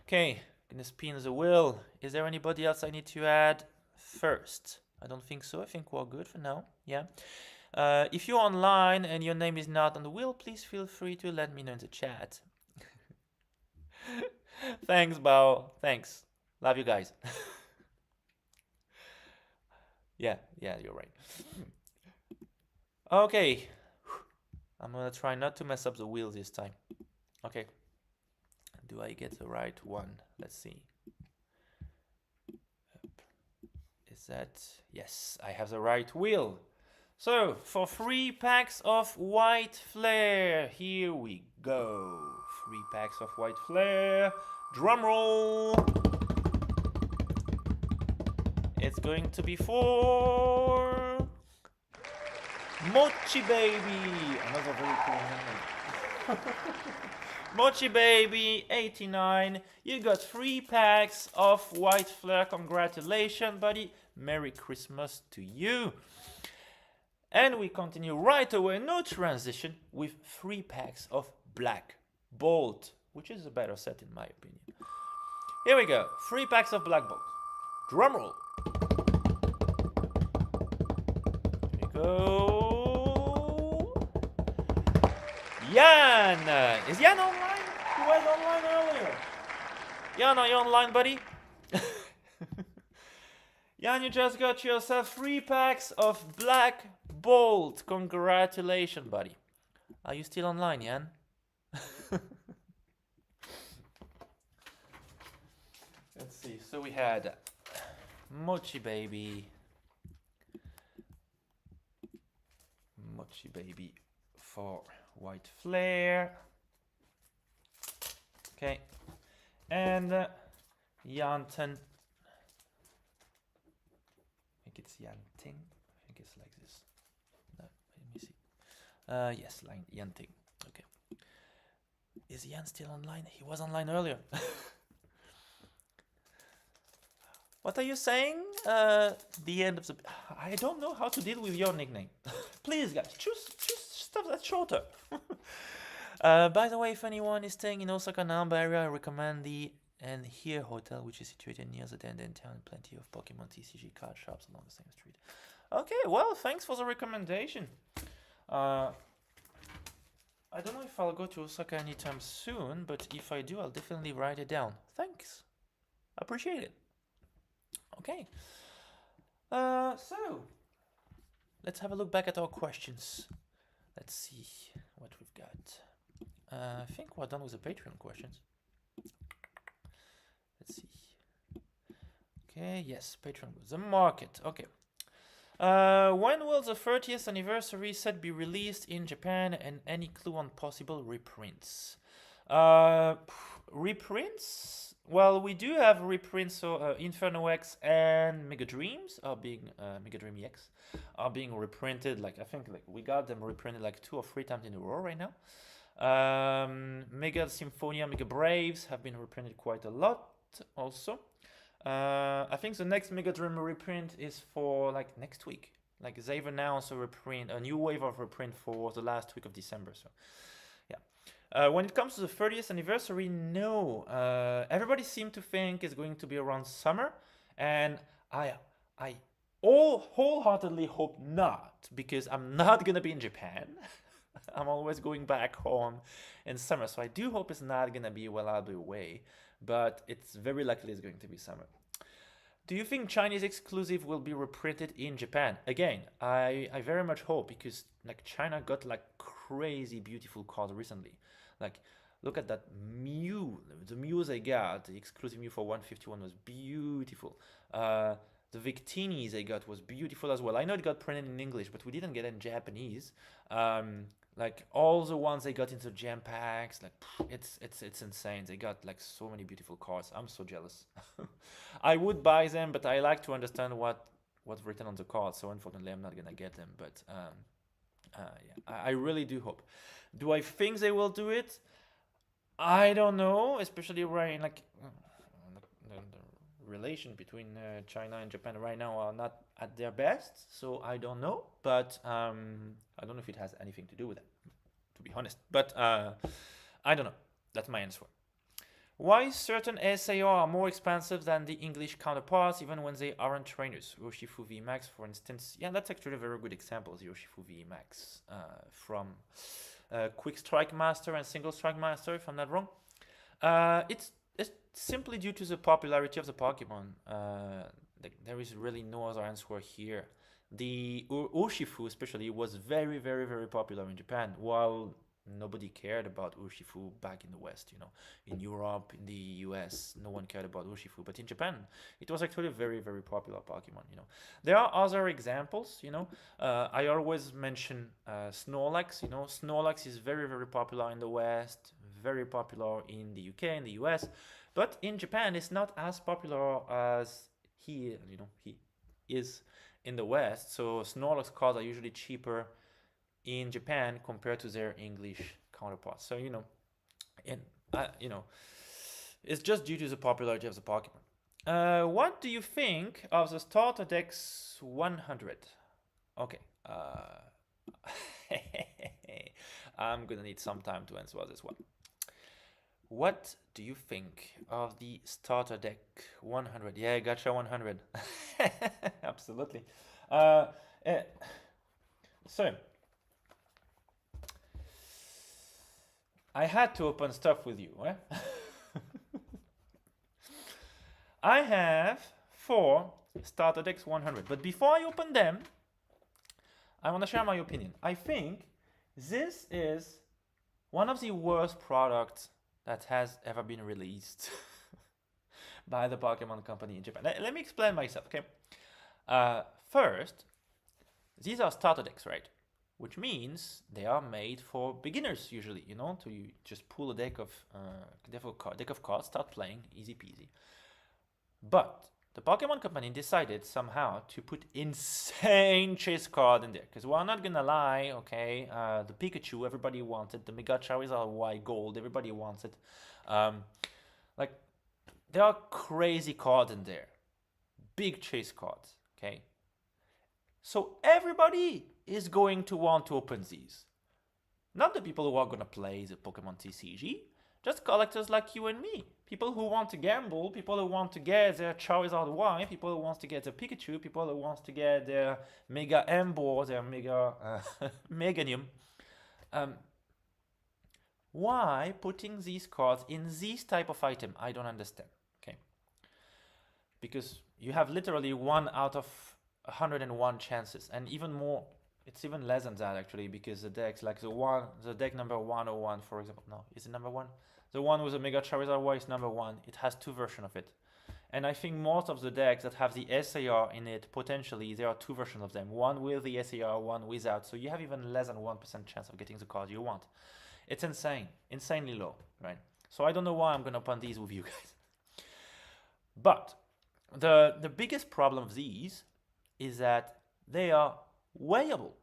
Okay, gonna spin the wheel. Is there anybody else I need to add first? I don't think so. I think we're good for now. Yeah. If you're online and your name is not on the wheel, please feel free to let me know in the chat. Thanks, Bao. Thanks. Love you guys. Yeah, you're right. Okay. I'm gonna try not to mess up the wheel this time. Okay. Do I get the right one? Let's see. Is that... Yes, I have the right wheel. So, for 3 packs of White Flare, here we go. 3 packs of White Flare. Drum roll. It's going to be for Mochi Baby. Another very cool name. Mochi Baby 89. You got 3 packs of White Flare. Congratulations, buddy. Merry Christmas to you. And we continue right away, no transition, with 3 packs of Black Bolt, which is a better set in my opinion. Here we go, 3 packs of Black Bolt. Drum roll. Here we go. Jan! Is Jan online? He was online earlier. Jan, are you online, buddy? Jan, you just got yourself 3 packs of Black Bolt. Congratulations, buddy. Are you still online, Jan? Let's see. So we had Mochi Baby. Mochi Baby for White Flare. Okay. And Janten. I think it's Yanting. I think it's like this. No, let me see. Yes, Yanting. Okay. Is Jan still online? He was online earlier. What are you saying? The end of the... I don't know how to deal with your nickname. Please, guys, choose stuff that's shorter. By the way, if anyone is staying in Osaka Namba area, I recommend the And Here Hotel, which is situated near the Denden town. Plenty of Pokemon TCG card shops along the same street. Okay, well, thanks for the recommendation. I don't know if I'll go to Osaka anytime soon, but if I do, I'll definitely write it down. Thanks. Appreciate it. Okay. So, let's have a look back at our questions. Let's see what we've got. I think we're done with the Patreon questions. Let's see. Okay, yes, Patreon. The market. Okay. When will the 30th anniversary set be released in Japan, and any clue on possible reprints? Reprints? Well, we do have reprints. So Inferno X and Mega Dreams are being Mega Dream EX are being reprinted. Like I think like we got them reprinted like 2 or 3 times in a row right now. Mega Symphonia, Mega Braves have been reprinted quite a lot also. I think the next Mega Dream reprint is for like next week. Like they've announced a new wave of reprint for the last week of December. So yeah. When it comes to the 30th anniversary, no. Everybody seemed to think it's going to be around summer, and I wholeheartedly hope not, because I'm not gonna be in Japan. I'm always going back home in summer, so I do hope it's not gonna be while I'll be away, but it's very likely it's going to be summer. Do you think Chinese exclusive will be reprinted in Japan? Again, I very much hope, because like China got like crazy beautiful cards recently. Like look at that Mew, the Mew they got, the exclusive Mew for 151 was beautiful. The The Victini they got was beautiful as well. I know it got printed in English, but we didn't get it in Japanese. Like all the ones they got into jam packs, like it's insane. They got like so many beautiful cards. I'm so jealous. I would buy them, but I like to understand what's written on the card. So unfortunately, I'm not gonna get them. But yeah, I really do hope. Do I think they will do it? I don't know, especially right like the relation between China and Japan right now are not at their best. So I don't know, but I don't know if it has anything to do with it, to be honest. But I don't know. That's my answer. Why certain SAR are more expensive than the English counterparts, even when they aren't trainers? Urshifu VMAX, for instance. Yeah, that's actually a very good example, the Urshifu VMAX from Quick Strike Master and Single Strike Master, if I'm not wrong. It's simply due to the popularity of the Pokemon. There is really no other answer here. The Urshifu especially was very, very, very popular in Japan, while nobody cared about Urshifu back in the West, you know. In Europe, in the US, no one cared about Urshifu, but in Japan, it was actually a very, very popular Pokemon, you know. There are other examples, you know. I always mention Snorlax, you know. Snorlax is very, very popular in the West, very popular in the UK, in the US, but in Japan, it's not as popular as he is in the West. So Snorlax cards are usually cheaper in Japan compared to their English counterparts. So it's just due to the popularity of the Pokemon. What do you think of the starter decks 100? Okay. I'm gonna need some time to answer this one. What do you think of the starter deck 100? Yeah, Gacha 100. Absolutely. So I had to open stuff with you. Eh? I have 4 starter decks 100, but before I open them, I want to share my opinion. I think this is one of the worst products that has ever been released by the Pokemon Company in Japan. Let me explain myself, okay? First, these are starter decks, right? Which means they are made for beginners usually, you know, to just pull a deck of cards, start playing, easy peasy. But the Pokemon Company decided somehow to put insane chase card in there, because we're not gonna lie, okay? The Pikachu, everybody wants it. The Mega Charizard Y Gold, everybody wants it. Like, there are crazy cards in there, big chase cards, okay? So everybody is going to want to open these. Not the people who are gonna play the Pokemon TCG, just collectors like you and me. People who want to gamble, people who want to get their Charizard Y, people who want to get their Pikachu, people who want to get their Mega Embo, their Mega Meganium. Why putting these cards in this type of item? I don't understand. Okay, because you have literally 1 out of 101 chances, and even more. It's even less than that actually, because the decks like the deck number 101, for example. No, is it number 1? The one with the Mega Charizard Y is number 1. It has 2 versions of it. And I think most of the decks that have the SAR in it, potentially, there are 2 versions of them. One with the SAR, one without. So you have even less than 1% chance of getting the card you want. It's insane. Insanely low, right? So I don't know why I'm going to open these with you guys. But the biggest problem of these is that they are weighable.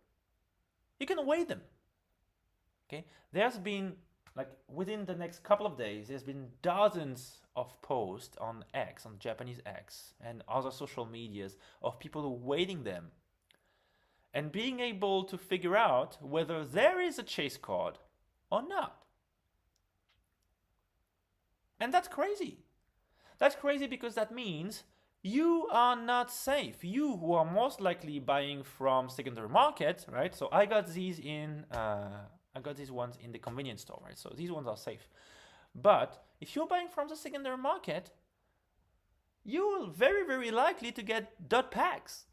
You can weigh them. Okay? There's been, like, within the next couple of days, there's been dozens of posts on X, on Japanese X, and other social medias of people weighing them and being able to figure out whether there is a chase card or not. And that's crazy. That's crazy because that means you are not safe. You who are most likely buying from secondary market, right? So I got these ones in the convenience store, right? So these ones are safe. But if you're buying from the secondary market, you're very, very likely to get dot packs.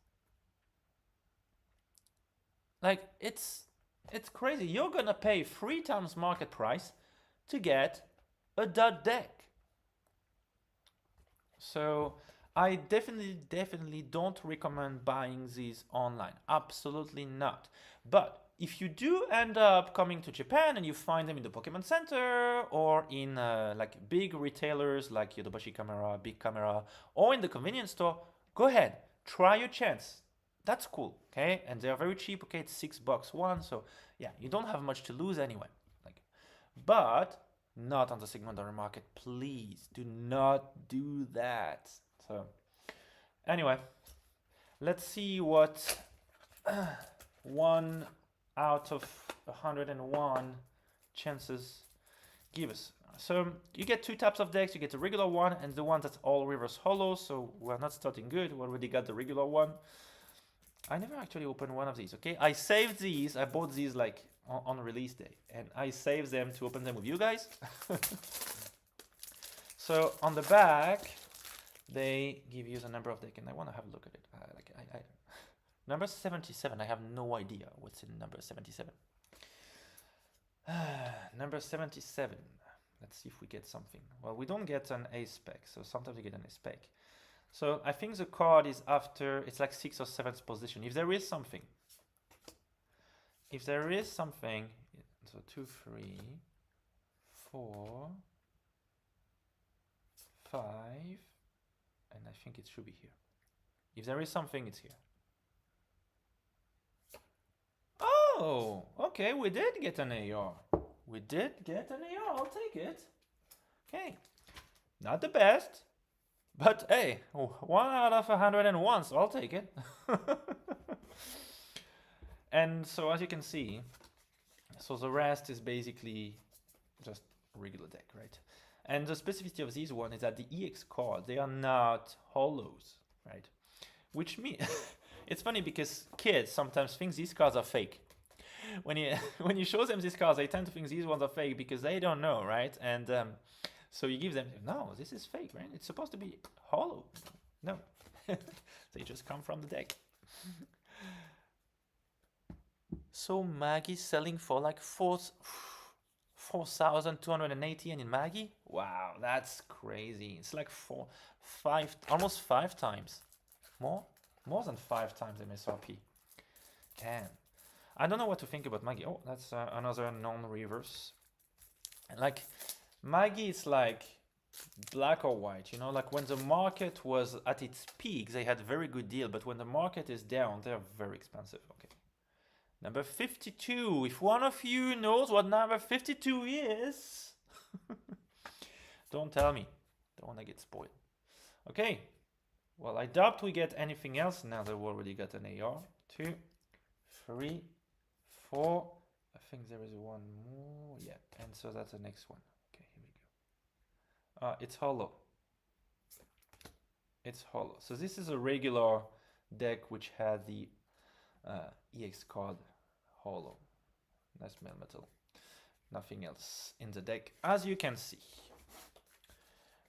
Like, it's crazy. You're gonna pay 3 times market price to get a dot deck. So I definitely don't recommend buying these online. Absolutely not. But if you do end up coming to Japan and you find them in the Pokemon Center or in like big retailers like Yodobashi Camera, Big Camera, or in the convenience store, go ahead, try your chance. That's cool, okay? And they're very cheap, okay? It's $6 one, so yeah, you don't have much to lose anyway. Like, but not on the secondary market. Please do not do that. So anyway, let's see what 1 out of 101 chances give us. So you get 2 types of decks. You get the regular one and the one that's all reverse holo. So we're not starting good. We already got the regular one. I never actually opened one of these, okay? I saved these. I bought these like on release day. And I saved them to open them with you guys. So on the back, they give you the number of deck. And I want to have a look at it. Number 77. I have no idea what's in number 77. Number 77. Let's see if we get something. Well, we don't get an A spec. So sometimes we get an A spec. So I think the card is after, it's like 6th or 7th position. If there is something, so 2, 3, 4, 5, and I think it should be here. If there is something, it's here. Oh, okay, we did get an AR. We did get an AR, I'll take it. Okay, not the best. But hey, 1 out of 101, so I'll take it. And so as you can see, so the rest is basically just regular deck, right? And the specificity of these one is that the EX cards, they are not holos, right? Which means, it's funny because kids sometimes think these cards are fake. When you show them these cards, they tend to think these ones are fake because they don't know, right? And so you give them, no, this is fake, right? It's supposed to be hollow. No, they just come from the deck. So Maggie selling for like 4,280 and in Maggie? Wow, that's crazy. It's like almost 5 times. More than 5 times MSRP. Damn. I don't know what to think about Maggie. Oh, that's another non-reverse. Like, Maggie is like black or white, you know, like when the market was at its peak, they had a very good deal, but when the market is down, they're very expensive. Okay. Number 52. If one of you knows what number 52 is, don't tell me. Don't want to get spoiled. Okay. Well, I doubt we get anything else now that we already got an AR. 2, 3, 4. I think there is one more. Yeah, and so that's the next one. Okay, here we go. It's hollow. It's hollow. So this is a regular deck which had the EX card hollow. Nice metal. Nothing else in the deck, as you can see.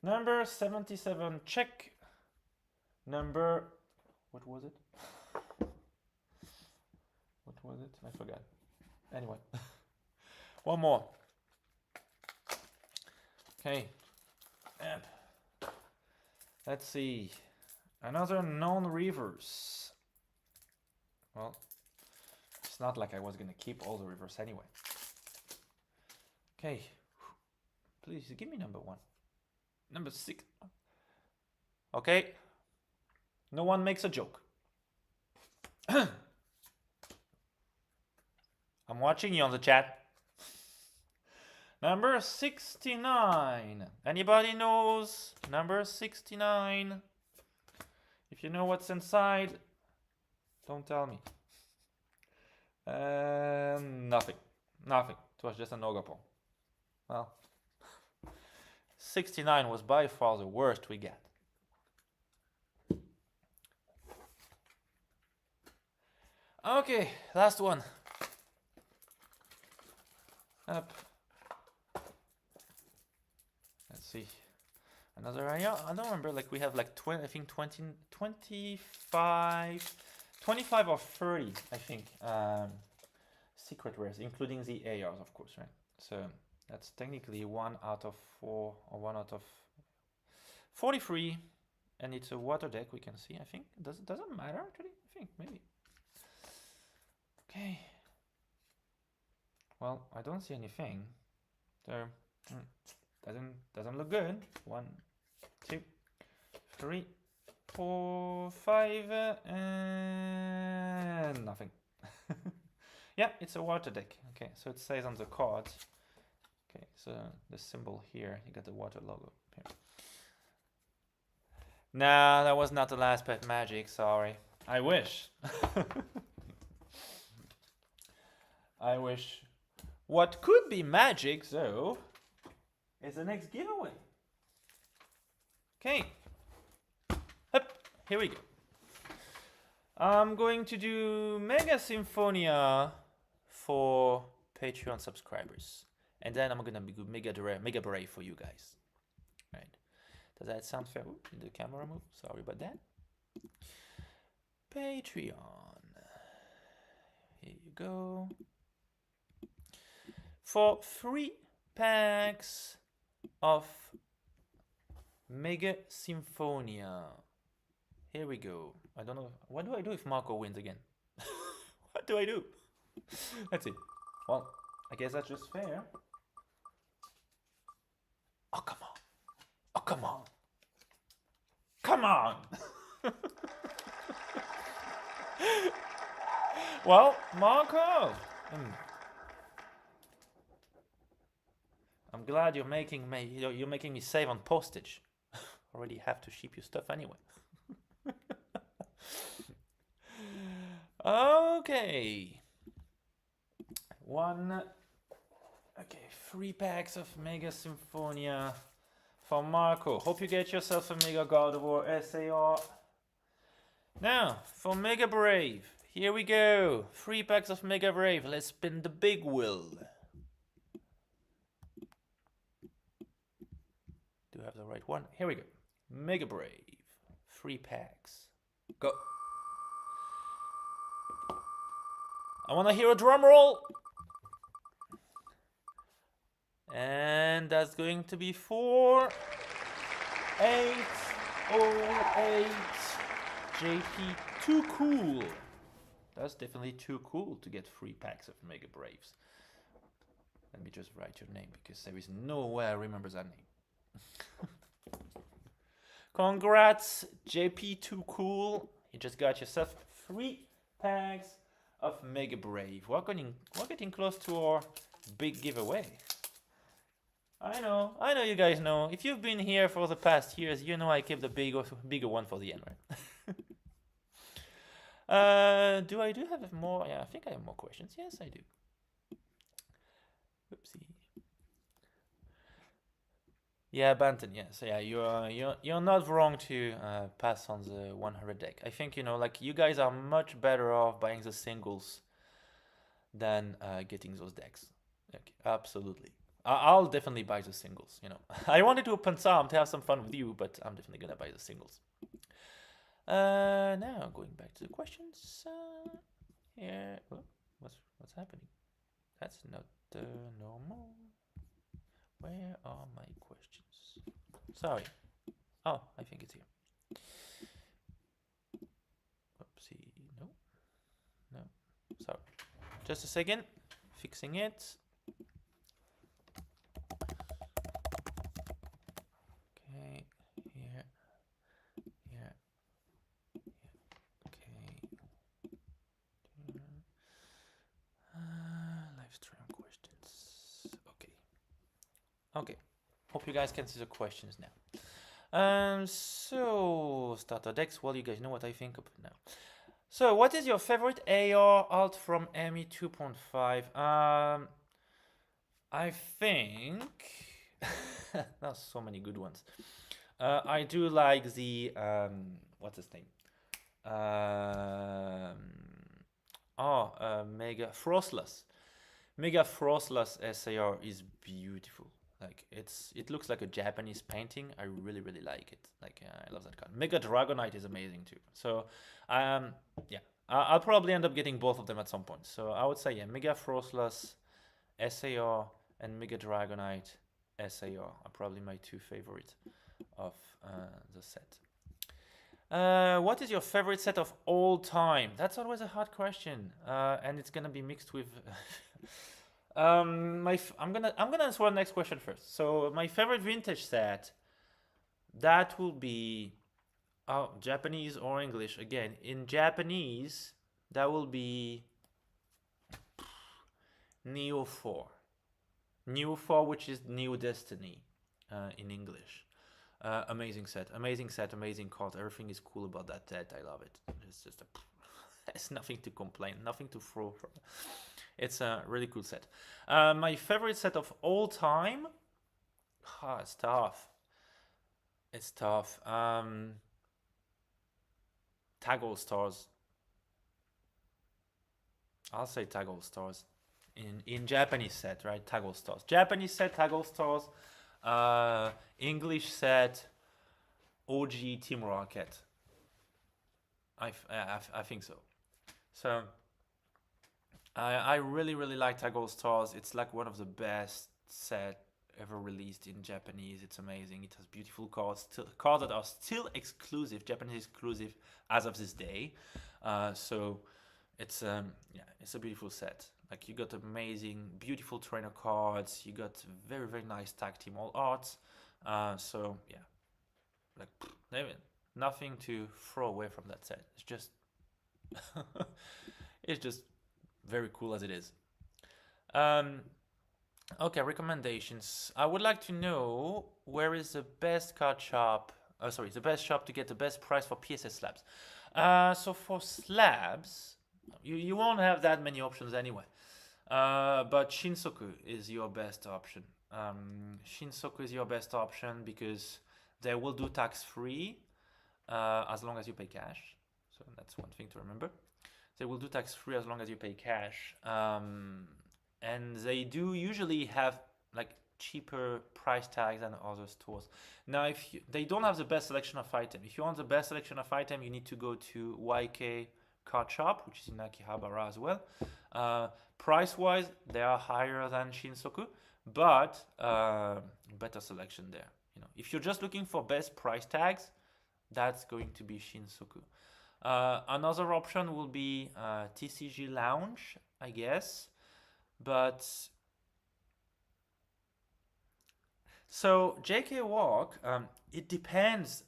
Number 77, check. Number, what was it? What was it? I forgot. Anyway, one more. Okay. Let's see. Another non-reverse. Well, it's not like I was gonna keep all the reverse anyway. Okay. Please give me number 1. Number 6. Okay. No one makes a joke. I'm watching you on the chat. Number 69. Anybody knows number 69? If you know what's inside, don't tell me. Nothing. Nothing. It was just an Ogapon. Well, 69 was by far the worst we get. Okay, last one. Up. Let's see. Another, I don't remember, like we have like 20, I think 20, 25 or 30, I think, secret rares, including the ARs, of course, right? So that's technically 1 out of 4 or 1 out of 43 and it's a water deck. We can see. I think doesn't matter actually. I think maybe. Okay. Well, I don't see anything. So doesn't look good. 1, 2, 3, 4, 5, and nothing. Yeah, it's a water deck. Okay, so it says on the card. Okay, so the symbol here, you got the water logo here. Nah, that was not the last pet magic, sorry. I wish. I wish. What could be magic, though, is the next giveaway. Okay. Up, here we go. I'm going to do Mega Symphonia for Patreon subscribers. And then I'm gonna be Mega Brave for you guys. Right. Does that sound fair? Ooh, did the camera move? Sorry about that. Patreon. Here you go. For 3 packs of Mega Symphonia. Here we go. I don't know. What do I do if Marco wins again? What do I do? Let's see. Well, I guess that's just fair. Oh, come on. Oh, come on. Come on. Well, Marco. I'm glad you're making me save on postage. Already have to ship you stuff anyway. Okay. 3 packs of Mega Symphonia for Marco. Hope you get yourself a Mega God of War SAR. Now, for Mega Brave, here we go. 3 packs of Mega Brave. Let's spin the big wheel. Do I have the right one? Here we go. Mega Brave. 3 packs. Go. I want to hear a drum roll. And that's going to be 4808 JP. Too cool. That's definitely too cool to get 3 packs of Mega Braves. Let me just write your name because there is no way I remember that name. Congrats, JP. Too cool. You just got yourself 3 packs of Mega Brave. We're getting close to our big giveaway. I know you guys know. If you've been here for the past years, you know I keep the bigger one for the end, right? Do I have more? Yeah, I think I have more questions. Yes, I do. Oopsie. Yeah, Banton, yes. Yeah, you're not wrong to pass on the 100 deck. I think, like you guys are much better off buying the singles than getting those decks. Like, absolutely. I'll definitely buy the singles, I wanted to open some to have some fun with you, but I'm definitely gonna buy the singles. Now going back to the questions. Here, what's happening? That's not normal. Where are my questions? Sorry. Oh, I think it's here. Oopsie, no. Sorry. Just a second. Fixing it. Okay, here. Okay. Live stream questions. Okay. Hope you guys can see the questions now. So starter decks. Well, you guys know what I think of it now. So, what is your favorite AR alt from ME 2.5? I think there's so many good ones. I do like the what's his name? Mega Frostless. Mega Frostless SAR is beautiful. Like it looks like a Japanese painting. I really like it. Like I love that card. Mega Dragonite is amazing too. So yeah, I'll probably end up getting both of them at some point. So I would say yeah, Mega Frostless SAR and Mega Dragonite SAR are probably my 2 favorites of the set. What is your favorite set of all time? That's always a hard question, and it's gonna be mixed with. I'm gonna answer the next question first. So my favorite vintage set, that will be, oh, Japanese or English again. In Japanese, that will be Neo 4. Neo 4, which is Neo Destiny in English. Amazing set, amazing set, amazing card. Everything is cool about that set. I love it. It's just there's nothing to complain, nothing to throw from. It's a really cool set. My favorite set of all time. It's tough. It's tough. Tag All Stars. I'll say Tag All Stars. In Japanese set, right? Tag All Stars. Japanese set, Tag All Stars. English set, OG Team Rocket. I think so. So I really like Tag All Stars. It's like one of the best set ever released in Japanese. It's amazing. It has beautiful cards, cards that are still exclusive, Japanese exclusive as of this day. So it's it's a beautiful set. Like, you got amazing, beautiful trainer cards. You got very nice tag team all arts. So yeah, like nothing to throw away from that set. It's just it's just very cool as it is. Okay, recommendations. I would like to know where is the best card shop. Sorry, the best shop to get the best price for PSS slabs. So for slabs, you won't have that many options anyway. But Shinsoku is your best option. Shinsoku is your best option because they will do tax free as long as you pay cash. So that's one thing to remember. They will do tax free as long as you pay cash. And they do usually have like cheaper price tags than other stores. Now, if they don't have the best selection of item, if you want the best selection of item, you need to go to YK Card Shop, which is in Akihabara as well. Price-wise, they are higher than Shinsoku, but better selection there. You know, if you're just looking for best price tags, that's going to be Shinsoku. Another option will be TCG Lounge, I guess, but so JK Walk, it depends.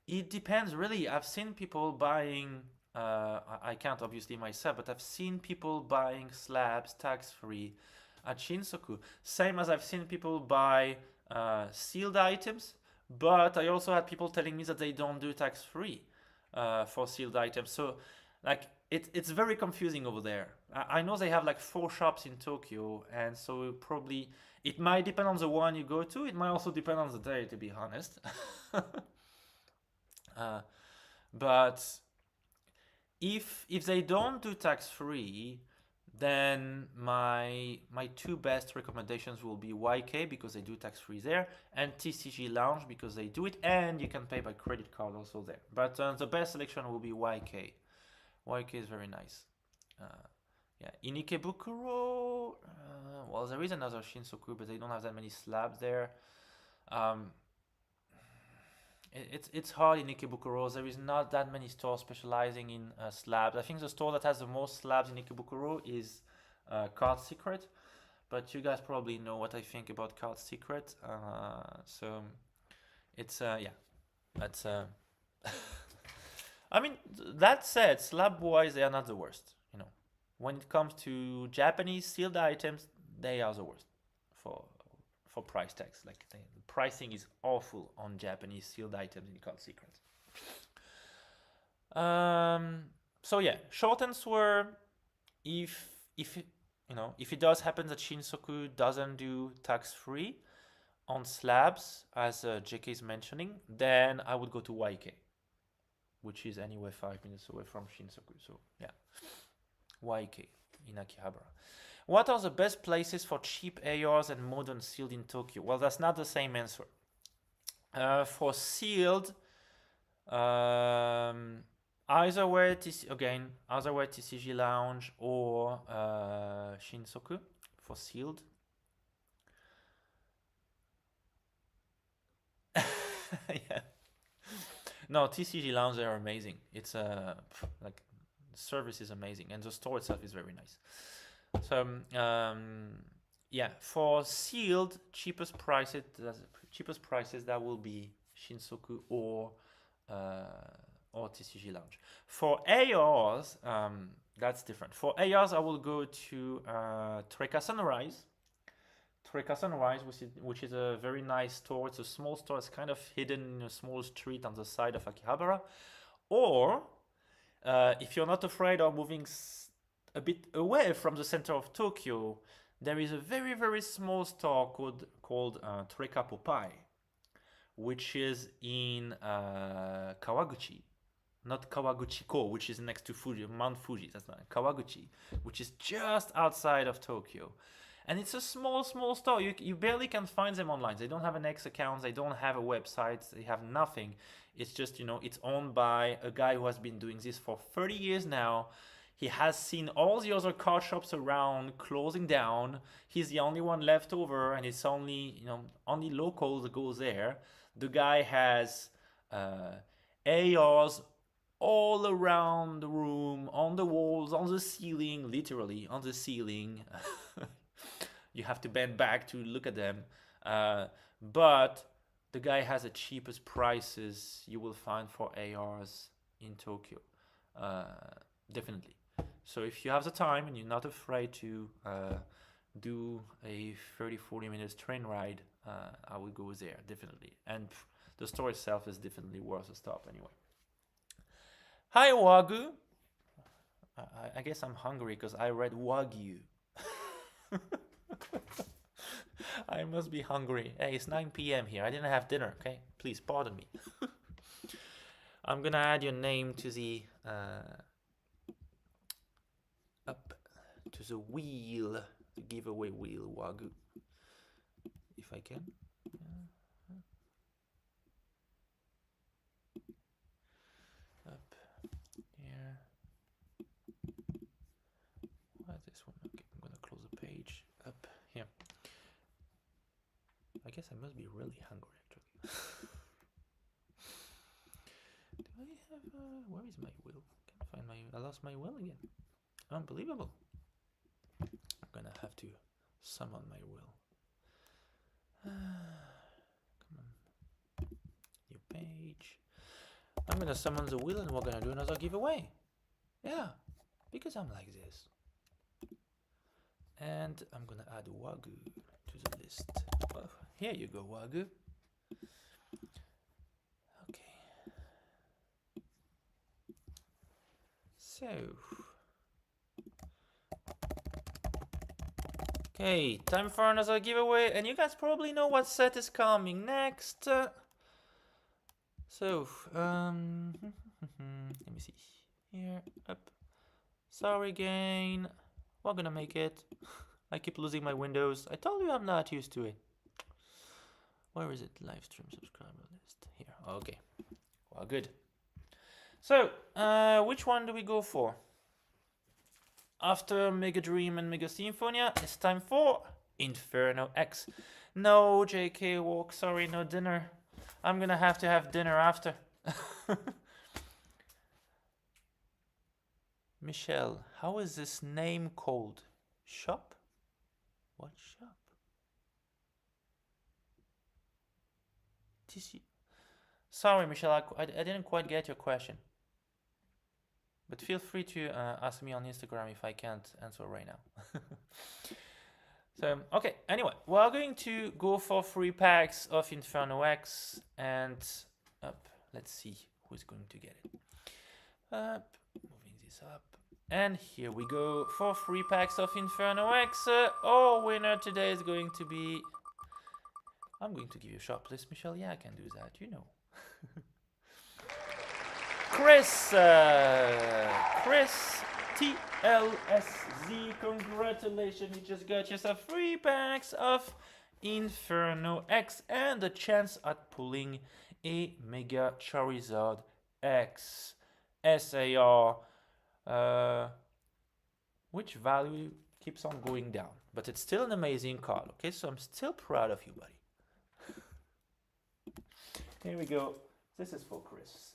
It depends really. I've seen people buying. I can't obviously myself, but I've seen people buying slabs tax free at Shinsoku. Same as I've seen people buy sealed items, but I also had people telling me that they don't do tax free for sealed items. So like it's very confusing over there. I know they have like 4 shops in Tokyo, and so probably it might depend on the one you go to. It might also depend on the day, to be honest. But if they don't do tax free, then my 2 best recommendations will be YK because they do tax free there, and TCG Lounge because they do it, and you can pay by credit card also there. But the best selection will be YK. YK is very nice. Yeah, in Ikebukuro, well, there is another Shinsoku, but they don't have that many slabs there. It's hard in Ikebukuro. There is not that many stores specializing in slabs. I think the store that has the most slabs in Ikebukuro is Card Secret, but you guys probably know what I think about Card Secret. So it's yeah, that's I mean, that said, slab wise they are not the worst. You know, when it comes to Japanese sealed items, they are the worst for price tags. Like the pricing is awful on Japanese sealed items in Card Secret. So yeah, short answer, if it does happen that Shinsoku doesn't do tax free on slabs, as JK is mentioning, then I would go to YK, which is anyway 5 minutes away from Shinsoku. So yeah, YK in Akihabara. What are the best places for cheap ARs and modern sealed in Tokyo? Well, that's not the same answer. For sealed, either way TCG Lounge or Shinsoku for sealed. Yeah. No, TCG Lounge, they are amazing. It's like the service is amazing, and the store itself is very nice. So yeah, for sealed, cheapest prices that will be Shinsoku or TCG Lounge. For ARs, that's different. For ARs, I will go to Treka Sunrise. Treka Sunrise, which is a very nice store. It's a small store. It's kind of hidden in a small street on the side of Akihabara. Or, if you're not afraid of moving a bit away from the center of Tokyo, there is a very, very small store called Treka Popeye, which is in Kawaguchi. Not Kawaguchiko, which is next to Fuji, Mount Fuji. That's not Kawaguchi, which is just outside of Tokyo. And it's a small store. You barely can find them online. They don't have an X account. They don't have a website. They have nothing. It's just, it's owned by a guy who has been doing this for 30 years now. He has seen all the other card shops around closing down. He's the only one left over, and it's only, only locals go there. The guy has ARs all around the room, on the walls, on the ceiling, literally on the ceiling. You have to bend back to look at them. But the guy has the cheapest prices you will find for ARs in Tokyo. Definitely. So if you have the time and you're not afraid to do a 30-40 minutes train ride, I would go there, definitely. And the store itself is definitely worth a stop anyway. Hi, Wagyu. I guess I'm hungry because I read Wagyu. I must be hungry. Hey, it's 9 p.m. here. I didn't have dinner, okay? Please, pardon me. I'm gonna add your name to the up to the wheel, the giveaway wheel, Wagyu. If I can. Up here. Why is this one? Okay, I'm gonna close the page. Up here. I guess I must be really hungry actually. Do I have where is my will? Can't find my. I lost my will again. Unbelievable. I'm gonna have to summon my will. Come on. New page. I'm gonna summon the will and we're gonna do another giveaway. Yeah, because I'm like this. And I'm gonna add Wagyu to the list. Well, here you go, Wagyu. Okay. So. Okay, time for another giveaway, and you guys probably know what set is coming next. So, let me see. Here, up. Sorry, again. We're gonna make it. I keep losing my windows. I told you I'm not used to it. Where is it? Live stream subscriber list. Here. Okay. Well, good. So, which one do we go for? After Mega Dream and Mega Symphonia, it's time for Inferno X. No, JK Walk, sorry, no dinner. I'm gonna have to have dinner after. Michelle, how is this name called? Shop? What shop? TC. Sorry, Michelle, I didn't quite get your question. But feel free to ask me on Instagram if I can't answer right now. So, okay, anyway, we're going to go for 3 packs of Inferno X and up. Let's see who's going to get it. Up, moving this up. And here we go for 3 packs of Inferno X. Our winner today is going to be... I'm going to give you a shop list, Michelle. Yeah, I can do that, you know. Chris TLSZ, congratulations, you just got yourself 3 packs of Inferno X and a chance at pulling a Mega Charizard X SAR, which value keeps on going down, but it's still an amazing card, okay, so I'm still proud of you, buddy. Here we go, this is for Chris.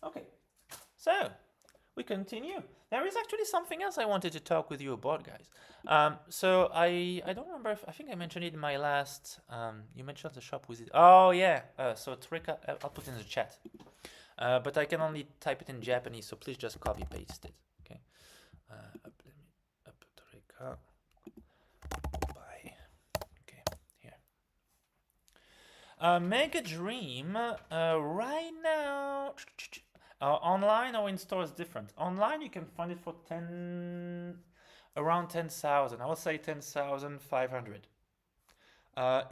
Okay, so we continue. There is actually something else I wanted to talk with you about, guys. So I don't remember if I think I mentioned it in my last. You mentioned the shop visit. Oh yeah. So trick I'll put in the chat. But I can only type it in Japanese, so please just copy paste it. Okay. Let me up Trika. Bye. Okay. Here. Mega Dream. Right now. Online or in store is different. Online you can find it for around 10,000. I would say 10,500.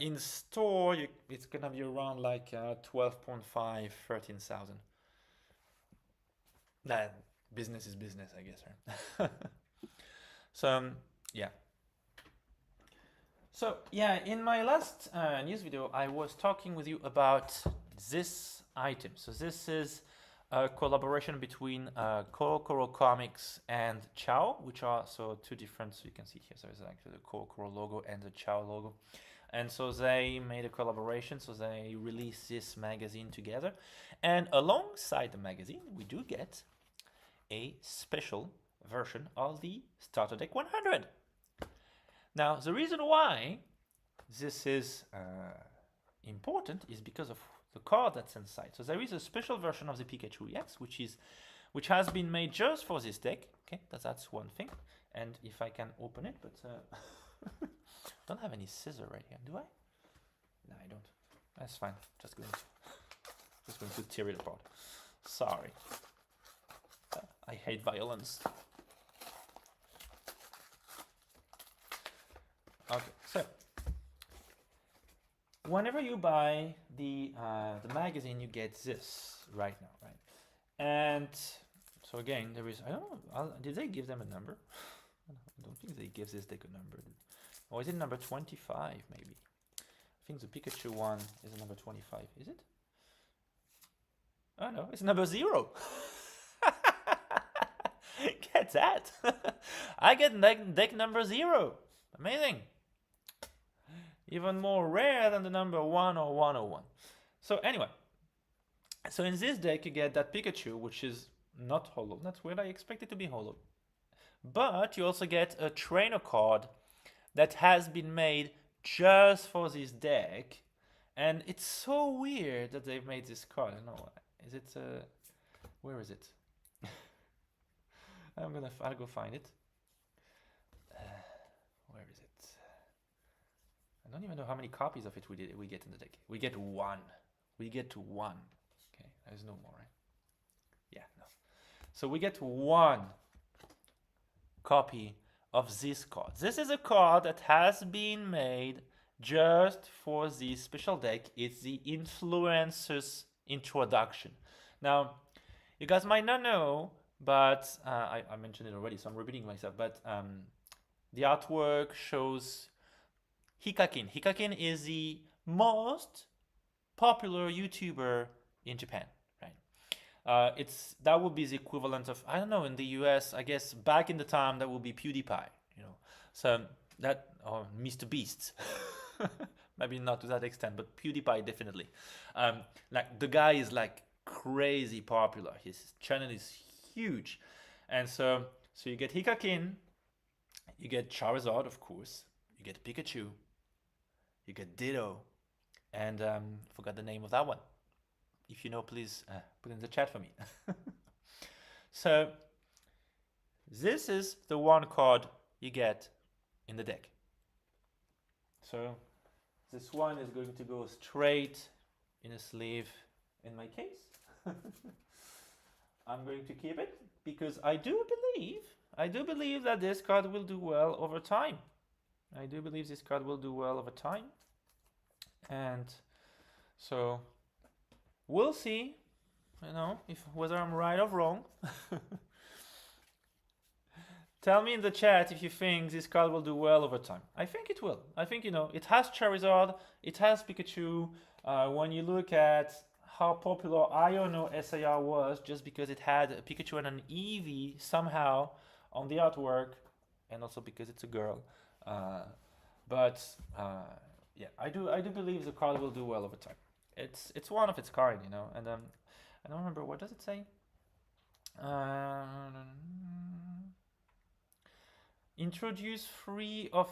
In store it's gonna be around like 12.5, 13,000. That business is business, I guess, right? So yeah. So yeah, in my last news video, I was talking with you about this item. So this is a collaboration between CoroCoro Comics and Chow, which are so two different. So you can see here, so there's actually the CoroCoro logo and the Chow logo. And so they made a collaboration, so they released this magazine together. And alongside the magazine, we do get a special version of the Starter Deck 100. Now, the reason why this is important is because of the card that's inside. So there is a special version of the Pikachu EX, which has been made just for this deck. Okay, that's one thing. And if I can open it, but don't have any scissors right here, do I? No, I don't. That's fine. Just going to tear it apart. Sorry. I hate violence. Okay, so whenever you buy the magazine, you get this right now, right? And so again, there is, I don't know, did they give them a number? I don't think they give this deck a number. Or is it number 25 maybe? I think the Pikachu one is number 25, is it? Oh no, it's number 0. Get that? I get deck number 0. Amazing. Even more rare than the number 1 or 101. So anyway, so in this deck you get that Pikachu, which is not holo. That's weird, I expect it to be holo. But you also get a trainer card that has been made just for this deck. And it's so weird that they've made this card. I don't know. Is it, where is it? I'll go find it. Where is it? I don't even know how many copies of it we get in the deck. We get 1. We get 1. Okay, there's no more, right? Yeah, no. So we get 1 copy of this card. This is a card that has been made just for this special deck. It's the Influencers Introduction. Now, you guys might not know, but I mentioned it already, so I'm repeating myself, but the artwork shows Hikakin. Hikakin is the most popular YouTuber in Japan, right? That would be the equivalent of, I don't know, in the US, I guess back in the time that would be PewDiePie, you know. So that, or Mr. Beast. Maybe not to that extent, but PewDiePie definitely. Like the guy is like crazy popular. His channel is huge. And so you get Hikakin, you get Charizard, of course, you get Pikachu, you get Ditto, and forgot the name of that one. If you know, please put in the chat for me. So this is the one card you get in the deck. So this one is going to go straight in a sleeve in my case. I'm going to keep it because I do believe that this card will do well over time. I do believe this card will do well over time. And so we'll see, you know, whether I'm right or wrong. Tell me in the chat if you think this card will do well over time. I think it will. I think, you know, it has Charizard, it has Pikachu. When you look at how popular Iono SAR was, just because it had a Pikachu and an Eevee somehow on the artwork, and also because it's a girl. Yeah, I do believe the card will do well over time. It's one of its kind, you know, and I don't remember, what does it say? Introduce 3 of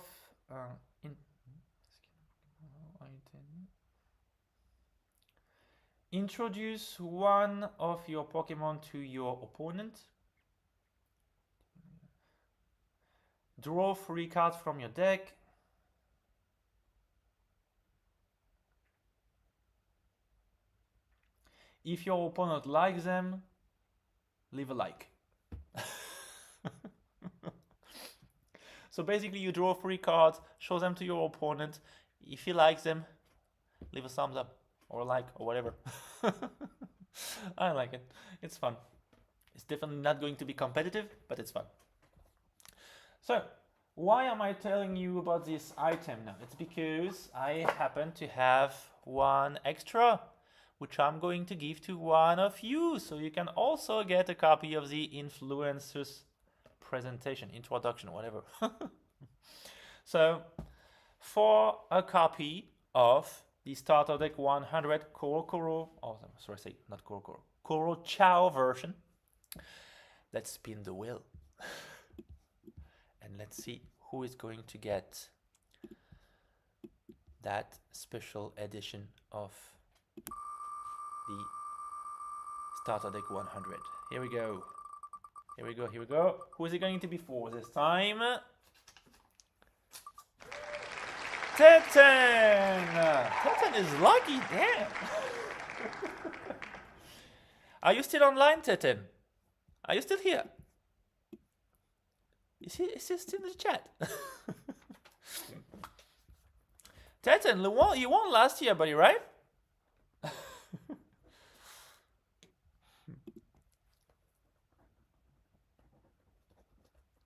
introduce 1 of your Pokemon to your opponent. Draw 3 cards from your deck. If your opponent likes them, leave a like. So basically you draw 3 cards, show them to your opponent. If he likes them, leave a thumbs up or a like or whatever. I like it. It's fun. It's definitely not going to be competitive, but it's fun. So, why am I telling you about this item now? It's because I happen to have 1 extra, which I'm going to give to one of you. So you can also get a copy of the Influencers presentation, introduction, whatever. So, for a copy of the Starter Deck 100 Koro, not Koro Chao version, let's spin the wheel. And let's see who is going to get that special edition of the Starter Deck 100. Here we go. Here we go, here we go. Who is it going to be for this time? Tetten! Tetten is lucky, damn! Are you still online, Tetten? Are you still here? Is he still in the chat? Tetten, you won last year, buddy, right?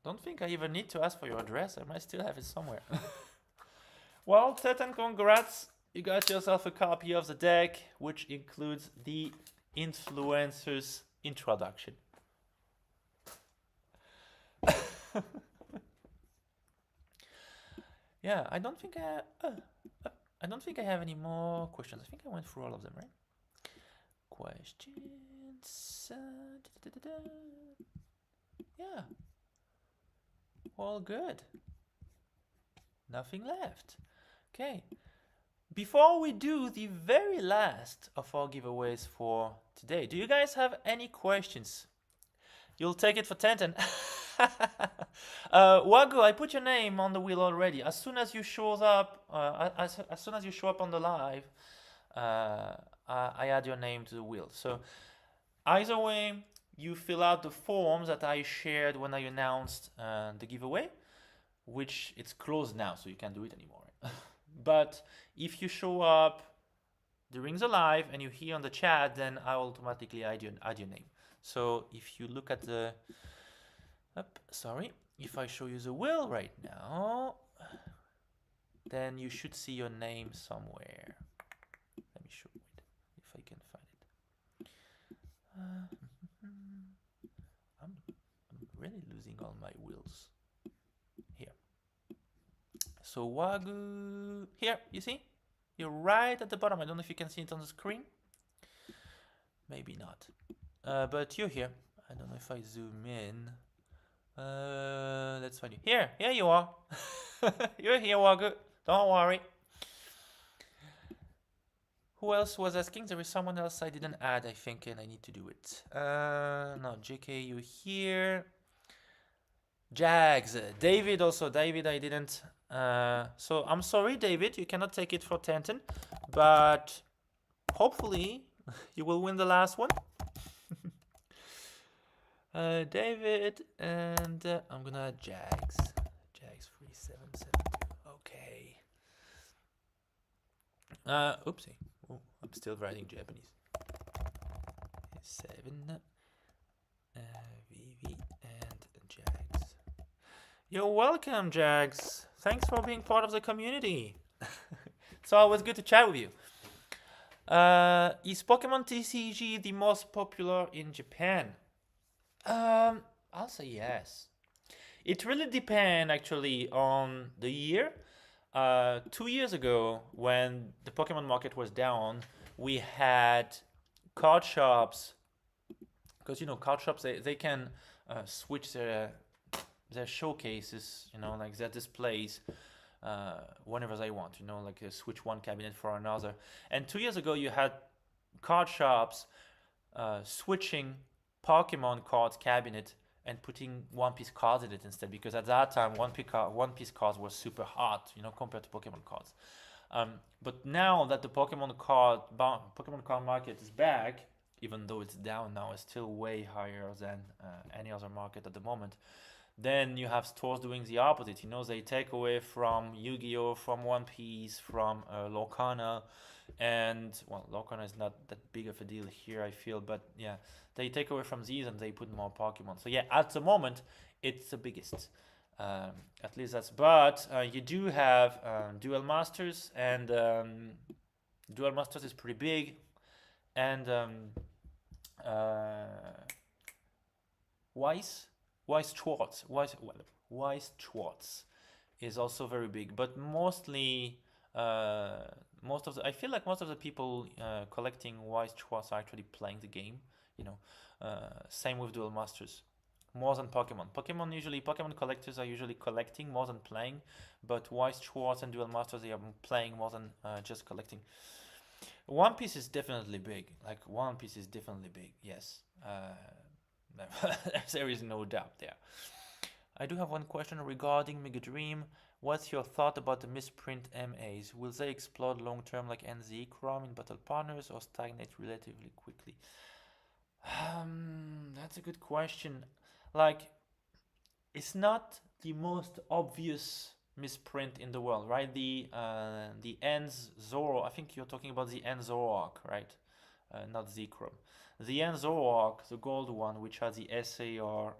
Don't think I even need to ask for your address. I might still have it somewhere. Well, Tetten, congrats. You got yourself a copy of the deck, which includes the Influencers introduction. Yeah, I don't think I have any more questions. I think I went through all of them, right? Questions. Yeah. All good. Nothing left. Okay. Before we do the very last of our giveaways for today, do you guys have any questions? You'll take it for Tetten. Wagu, I put your name on the wheel already. As soon as you show up, as soon as you show up on the live, I add your name to the wheel. So either way, you fill out the forms that I shared when I announced the giveaway, which it's closed now, so you can't do it anymore. But if you show up during the live and you're here on the chat, then I will automatically add your name. So if you look at the, if I show you the wheel right now, then you should see your name somewhere. Let me show it if I can find it. I'm really losing all my wheels. Here. So Wagu, here, you see? You're right at the bottom. I don't know if you can see it on the screen. Maybe not. But you're here. I don't know if I zoom in. Let's find you. Here you are. You're here, Wagu. Don't worry. Who else was asking? There is someone else I didn't add, I think, and I need to do it. No, JK, you're here. Jags. David also. David, I didn't. So I'm sorry, David. You cannot take it for Tetten, but hopefully you will win the last one. David, and I'm gonna add Jags. Jags 3772. Okay. Oopsie. Oh, I'm still writing Japanese. 7. VV and Jags. You're welcome, Jags. Thanks for being part of the community. It's always good to chat with you. Is Pokemon TCG the most popular in Japan? I'll say yes. It really depends actually on the year. 2 years ago, when the Pokemon market was down, we had card shops, because card shops, they can switch their showcases, like their displays, whenever they want, like switch one cabinet for another. And 2 years ago, you had card shops switching Pokemon cards cabinet and putting One Piece cards in it instead, because at that time One Piece cards were super hot, compared to Pokemon cards. But now that the Pokemon card market is back, even though it's down now, it's still way higher than any other market at the moment. Then you have stores doing the opposite. They take away from Yu-Gi-Oh, from One Piece, from Lorcana, and well, Lorcana is not that big of a deal here, I feel, but yeah, they take away from these and they put more Pokemon. So yeah, at the moment, it's the biggest. At least that's. But you do have Duel Masters, and Duel Masters is pretty big, and Weiss Schwarz is also very big, but mostly I feel like most of the people collecting Weiss Schwarz are actually playing the game. Same with Duel Masters, more than Pokemon. Pokemon collectors are usually collecting more than playing, but Weiss Schwarz and Duel Masters, they are playing more than just collecting. One Piece is definitely big. One Piece is definitely big. Yes. There is no doubt there. I do have one question regarding Mega Dream. What's your thought about the misprint MAs? Will they explode long term like NZ Chrome in Battle Partners, or stagnate relatively quickly? That's a good question. It's not the most obvious misprint in the world, right? The Ends Zoro. I think you're talking about the Ends Zoroark, right? Not Z-Chrome. The Ends Zoroark, the gold one, which has the SAR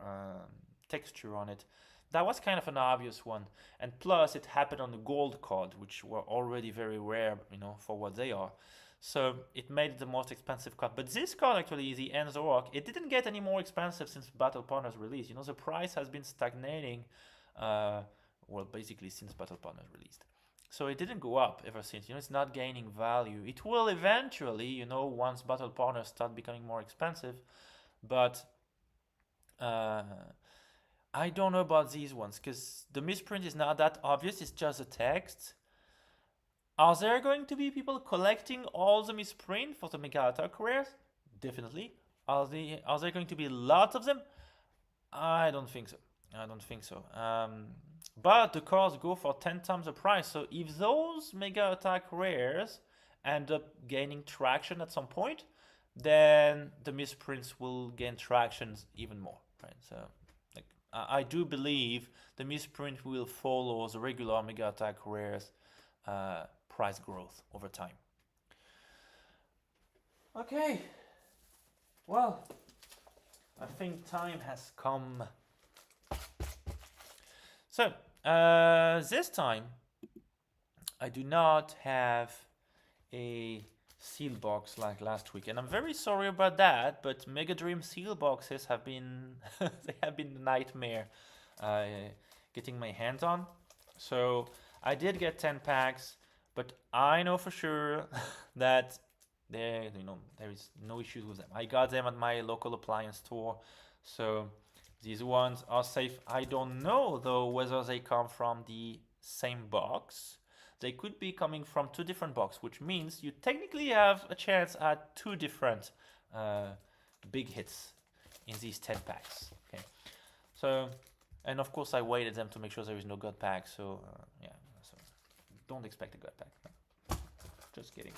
texture on it, that was kind of an obvious one. And plus, it happened on the gold card, which were already very rare, for what they are. So it made it the most expensive card. But this card, actually, the Ends Zoroark, it didn't get any more expensive since Battle Partners released. The price has been stagnating, basically since Battle Partners released. So it didn't go up ever since. It's not gaining value. It will eventually, once Battle Partners start becoming more expensive. But I don't know about these ones, because the misprint is not that obvious. It's just a text. Are there going to be people collecting all the misprint for the Mega Attack rares? Definitely. Are there going to be lots of them? I don't think so. But the cards go for 10 times the price. So if those Mega Attack rares end up gaining traction at some point, then the misprints will gain traction even more, right? So I do believe the misprint will follow the regular Mega Attack rares price growth over time. Okay. Well, I think time has come. So, this time, I do not have a seal box like last week, and I'm very sorry about that, but Mega Dream seal boxes have been they have been a nightmare getting my hands on. So I did get 10 packs, but I know for sure that there is no issues with them. I got them at my local appliance store, so these ones are safe. I don't know though whether they come from the same box. They could be coming from two different boxes, which means you technically have a chance at two different big hits in these 10 packs. Okay, so, and of course I weighted them to make sure there is no gut pack. So yeah, so don't expect a gut pack. No. Just kidding.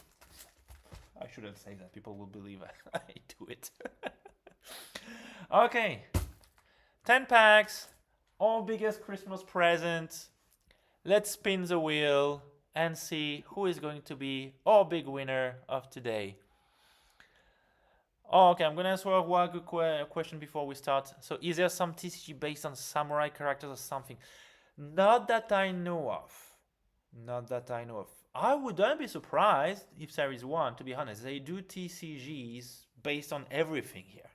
I shouldn't say that. People will believe I do it. Okay, 10 packs, our biggest Christmas present. Let's spin the wheel and see who is going to be our big winner of today. Okay, I'm going to answer one good question before we start. So, is there some TCG based on samurai characters or something? Not that I know of. I wouldn't be surprised if there is one, to be honest. They do TCGs based on everything here.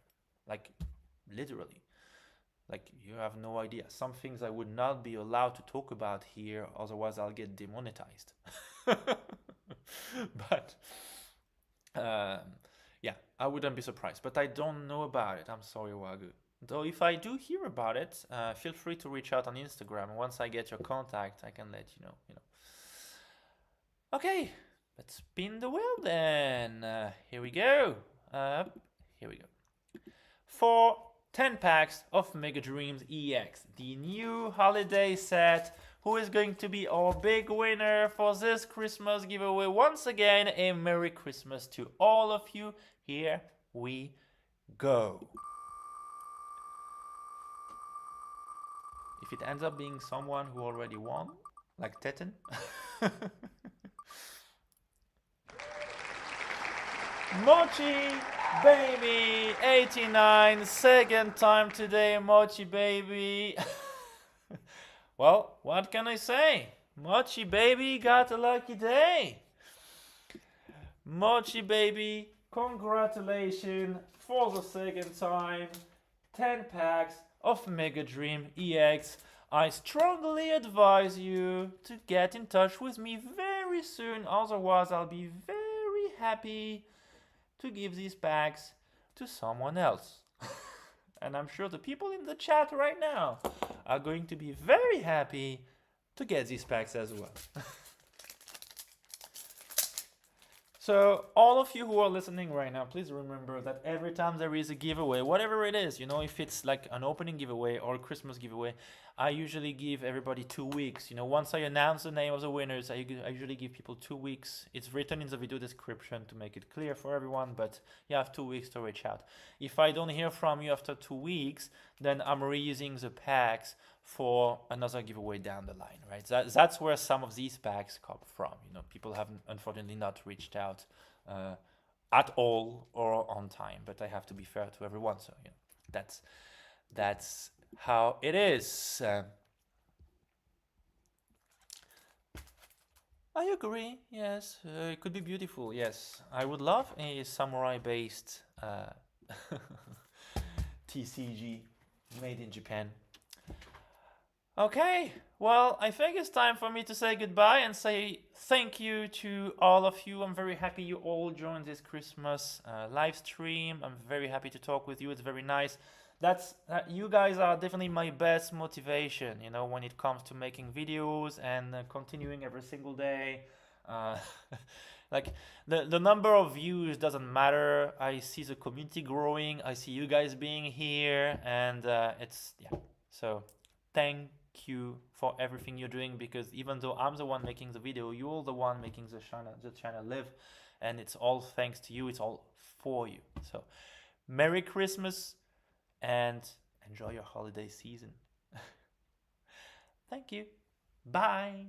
Like, literally. Like, you have no idea. Some things I would not be allowed to talk about here, otherwise I'll get demonetized. But, yeah, I wouldn't be surprised, but I don't know about it. I'm sorry, Wagyu. Though if I do hear about it, feel free to reach out on Instagram. Once I get your contact, I can let you know. Okay, let's spin the wheel then. Here we go. Here we go. For 10 packs of Mega Dreams EX, the new holiday set. Who is going to be our big winner for this Christmas giveaway? Once again, a Merry Christmas to all of you. Here we go. If it ends up being someone who already won, like Tetten. Mochi Baby 89, second time today, Mochi Baby. Well, what can I say? Mochi Baby got a lucky day. Mochi Baby, congratulations for the second time. 10 packs of Mega Dream EX. I strongly advise you to get in touch with me very soon, otherwise I'll be very happy to give these packs to someone else. And I'm sure the people in the chat right now are going to be very happy to get these packs as well. So all of you who are listening right now, please remember that every time there is a giveaway, whatever it is, if it's like an opening giveaway or a Christmas giveaway, I usually give everybody 2 weeks. Once I announce the name of the winners, I usually give people 2 weeks. It's written in the video description to make it clear for everyone, but you have 2 weeks to reach out. If I don't hear from you after 2 weeks, then I'm reusing the packs for another giveaway down the line, right? That's where some of these packs come from. People have unfortunately not reached out at all or on time, but I have to be fair to everyone. So that's how it is. I agree. Yes, it could be beautiful. Yes, I would love a samurai-based TCG made in Japan. Okay, well, I think it's time for me to say goodbye and say thank you to all of you. I'm very happy you all joined this Christmas live stream. I'm very happy to talk with you. It's very nice. You guys are definitely my best motivation, when it comes to making videos and continuing every single day. Like the number of views doesn't matter. I see the community growing. I see you guys being here, and So thank you for everything you're doing, because even though I'm the one making the video, you're the one making the channel live, and it's all thanks to you. It's all for you. So Merry Christmas and enjoy your holiday season. Thank you. Bye.